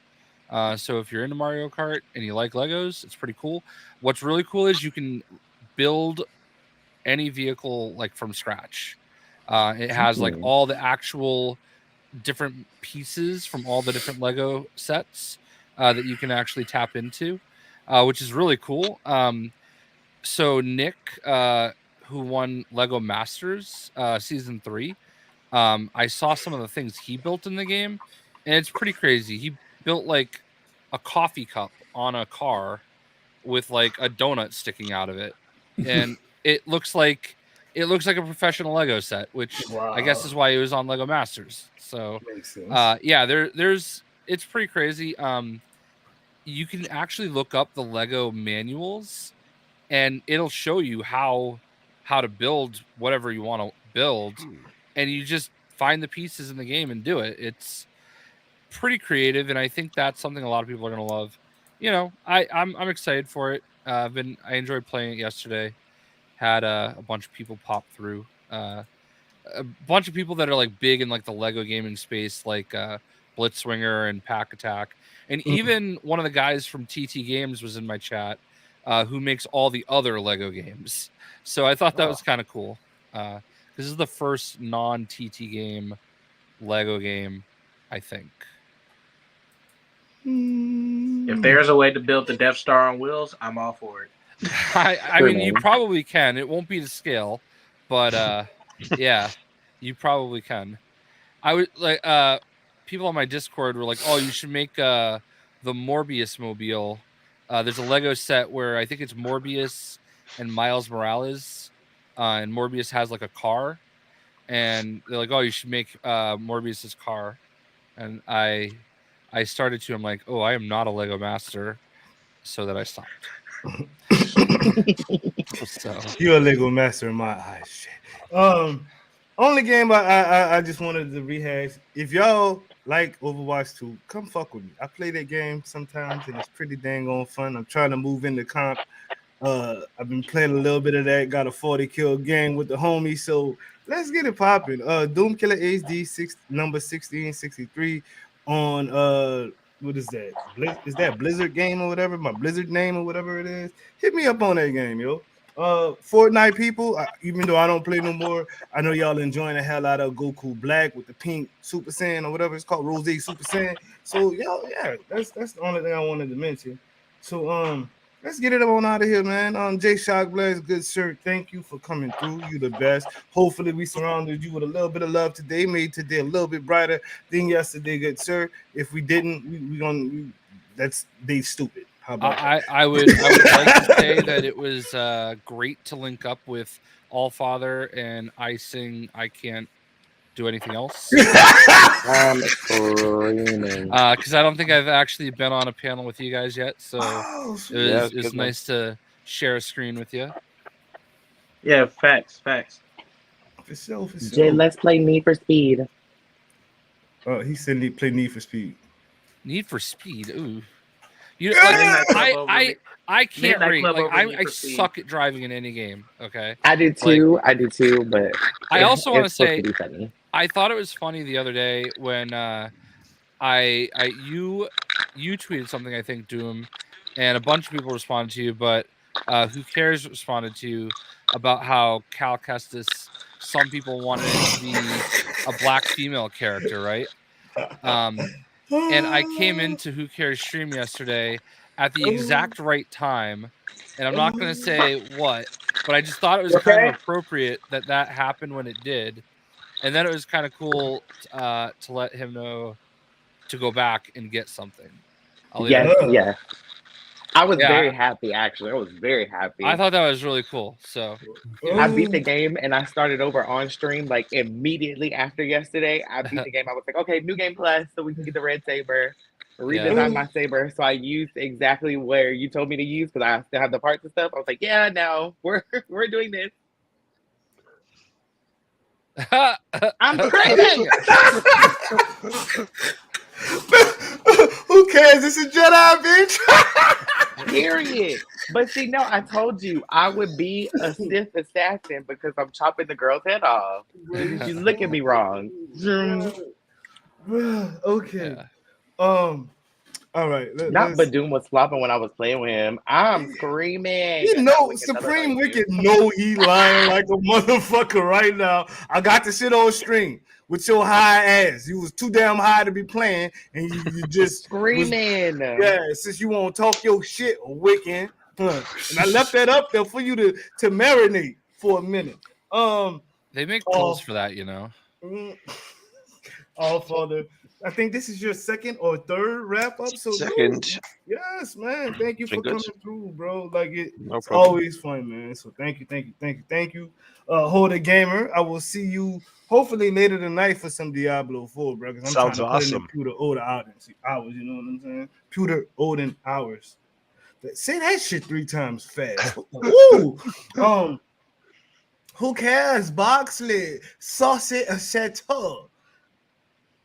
So if you're into Mario Kart and you like Legos, it's pretty cool. What's really cool is you can build any vehicle like from scratch. It has like all the actual different pieces from all the different Lego sets that you can actually tap into, which is really cool. So Nick, who won Lego Masters season 3, I saw some of the things he built in the game, and it's pretty crazy. He built like a coffee cup on a car with like a donut sticking out of it, and it looks like a professional Lego set, which I guess is why it was on Lego Masters. So Makes sense. yeah, there's it's pretty crazy. You can actually look up the Lego manuals, and it'll show you how to build whatever you want to build, and you just find the pieces in the game and do it. It's pretty creative, and I think that's something a lot of people are going to love. I'm excited for it. I enjoyed playing it yesterday. Had a bunch of people pop through. A bunch of people that are like big in like the Lego gaming space, like Blitzwinger and Pack Attack, and even one of the guys from TT Games was in my chat, who makes all the other Lego games. So I thought that was kind of cool. This is the first non-TT game Lego game, I think. If there's a way to build the Death Star on wheels, I'm all for it. I mean, you probably can. It won't be to scale, but yeah, you probably can. I would like people on my Discord were like, "Oh, you should make the Morbius mobile." There's a Lego set where I think it's Morbius and Miles Morales, and Morbius has like a car, and they're like, "Oh, you should make Morbius's car," and I started to. I'm like, "Oh, I am not a Lego master," so that I stopped. So you're a Lego master in my eyes. Shit. Only game I just wanted to rehash. If y'all like Overwatch 2, come fuck with me. I play that game sometimes, and it's pretty dang on fun. I'm trying to move into comp. I've been playing a little bit of that. Got a 40 kill game with the homies. So let's get it popping. Doom Killer HD number 1663 on what is that? Is that Blizzard game or whatever? My Blizzard name or whatever it is. Hit me up on that game, yo. Fortnite people, even though I don't play no more, I know y'all enjoying the hell out of Goku Black with the pink Super Saiyan or whatever it's called, Rose Super Saiyan. So y'all, yeah, that's the only thing I wanted to mention. So let's get it on out of here, man. Jay Shockblast, good sir. Thank you for coming through. You the best. Hopefully, we surrounded you with a little bit of love today. Made today a little bit brighter than yesterday, good sir. If we didn't, we gonna that's they stupid. How about I would like to say that it was great to link up with Allfather and I sing I Can't Do Anything Else. I'm screaming. Because I don't think I've actually been on a panel with you guys yet, so it was nice to share a screen with you. Yeah, facts. For sure. Jay, let's play Need for Speed. Oh, he said he play Need for Speed. Need for Speed, ooh. I can't rate. Like I suck at driving in any game. Okay, I do too. But I also want to say I thought it was funny the other day when you tweeted something, I think, Doom, and a bunch of people responded to you, but Who Cares responded to you about how Cal Kestis, some people wanted it to be a black female character, right? And I came into Who Cares stream yesterday at the exact right time, and I'm not going to say what, but I just thought it was kind of appropriate that happened when it did, and then it was kind of cool to let him know to go back and get something. Yeah. I was very happy, actually. I was very happy. I thought that was really cool. So I beat the game and I started over on stream like immediately after yesterday. I beat the game. I was like, okay, new game plus, so we can get the red saber, redesign my saber. So I used exactly where you told me to use because I still have the parts and stuff. I was like, yeah, no, we're doing this. I'm screaming. Who cares? It's a Jedi, bitch. Period. But see, no, I told you I would be a Sith assassin because I'm chopping the girl's head off. You look at me wrong. Okay. All right. But Doom was flopping when I was playing with him. I'm screaming. You know, Supreme Wicked know he lying like a motherfucker right now. I got the shit on stream with your high ass. You was too damn high to be playing, and you just screaming. Since you won't talk your shit, Wicked. And I left that up there for you to marinate for a minute. They make clothes for that, you know. All Father. I think this is your second or third wrap up. So second. Dude, yes, man. Thank you for coming through, bro. Like it's problem. always fun, man. So thank you. Hold a gamer. I will see you hopefully later tonight for some Diablo 4, bro. I'm Sounds trying to awesome. put in the Pewter Odin hours, you know what I'm saying? Pewter Odin hours. Say that shit 3 times fast. Woo! Who cares? Boxley, Saucy, Chateau.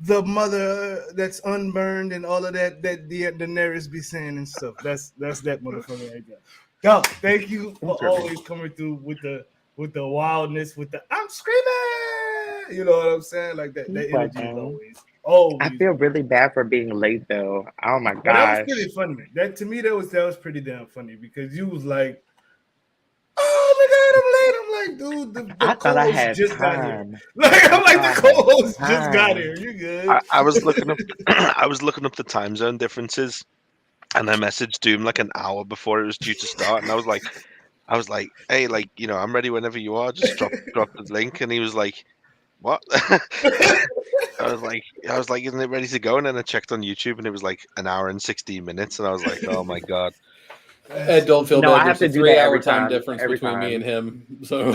The mother that's unburned and all of that the Daenerys be saying and stuff. That's that motherfucker right there. Yo, thank you for always coming through with the wildness, with the I'm screaming. You know what I'm saying? Like that energy is always. I feel really bad for being late though. Oh my gosh. That was pretty funny. That to me that was pretty damn funny because you was like, oh my god, I'm late. I'm like, dude, I thought I had just time. got here. Like I'm like the co-host just got here. You good? I was looking up the time zone differences, and I messaged Doom like an hour before it was due to start, and I was like, hey, like, you know, I'm ready whenever you are. Just drop the link, and he was like, what? I was like, isn't it ready to go? And then I checked on YouTube, and it was like an hour and 16 minutes, and I was like, oh my god. Ed, don't feel bad. I have to do that 3-hour every time time, difference between me and him. So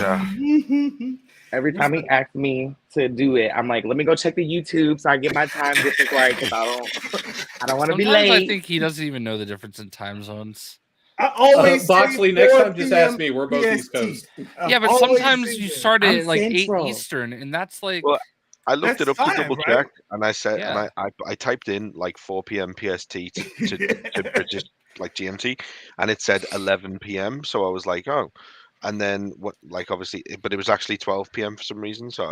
every time he asks me to do it, I'm like, let me go check the YouTube so I get my time difference right because I don't want to be late. I think he doesn't even know the difference in time zones. I always Boxley, next time just ask me. We're both East Coast. Yeah, but sometimes you start at like 8 Eastern, and that's like. Well, I looked it up to double check, and I said, Yeah. and I typed in like 4 p.m. PST to British like GMT, and it said 11 p.m. So I was like, oh, and then what? Like obviously, but it was actually 12 p.m. for some reason. So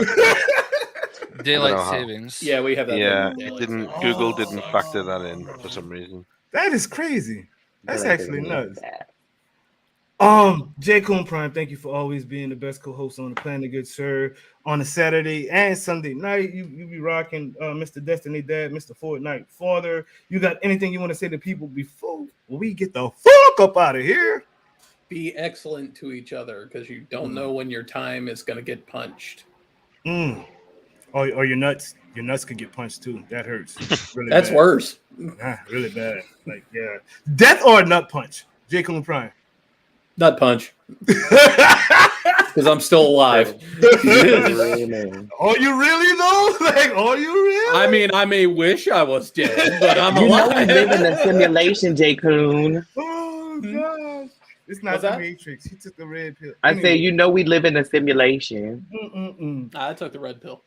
daylight savings. Yeah, we have that. Yeah, it didn't. Google didn't factor that in for some reason. That is crazy. That's actually nuts. J. Coon Prime, thank you for always being the best co-host on the planet, good sir. On a Saturday and Sunday night, you be rocking Mr. Destiny Dad, Mr. Fortnite Father. You got anything you want to say to people before we get the fuck up out of here? Be excellent to each other because you don't know when your time is going to get punched. Or your nuts. Your nuts could get punched too. That hurts. Really That's bad. worse. Really bad. Like, yeah. Death or a nut punch? J. Coon Prime. Nut punch. Because I'm still alive. Are you really though? Like, are you really? I mean, I may wish I was dead, but I'm You know alive. we live in a simulation, J. Coon. Oh gosh. It's not What's the that? Matrix. He took the red pill. I say, you know we live in a simulation. I took the red pill.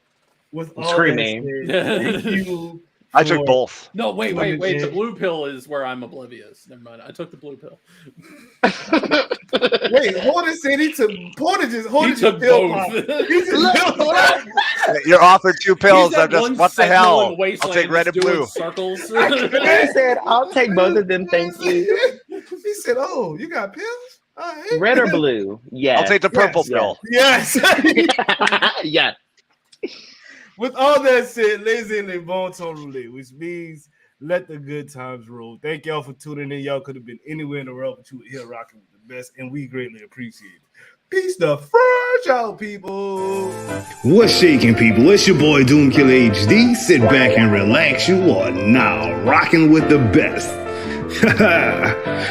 With all Screaming. that said, thank you I took both. No, wait. Women The did. blue pill is where I'm oblivious. Never mind. I took the blue pill. Wait, Horton said he took Portages. He took both. You're offered 2 pills. He's I'm that one just, what the sentinel hell? in I'll Wasteland take red and doing blue. Circles. I said, I'll take both of them, thank you. He said, "Oh, you got pills? All right. Red or blue? Yeah. I'll take the purple pill. Yes." Yes. With all that said, laissez-les bon temps rouler, which means let the good times roll. Thank y'all for tuning in. Y'all could have been anywhere in the world, but you were here rocking with the best, and we greatly appreciate it. Peace the fresh out, people. What's shaking, people? It's your boy Doomkiller HD. Sit back and relax. You are now rocking with the best.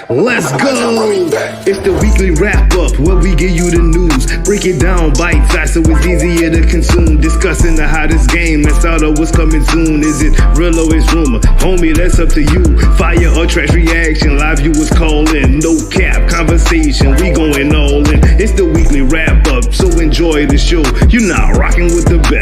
Let's go! It's the weekly wrap up where we give you the news. Break it down bite size so it's easier to consume. Discussing the hottest game that's out of what's coming soon. Is it real or is rumor? Homie, that's up to you. Fire or trash reaction. Live viewers call in. No cap conversation. We going all in. It's the weekly wrap up, so enjoy the show. You're now rocking with the best.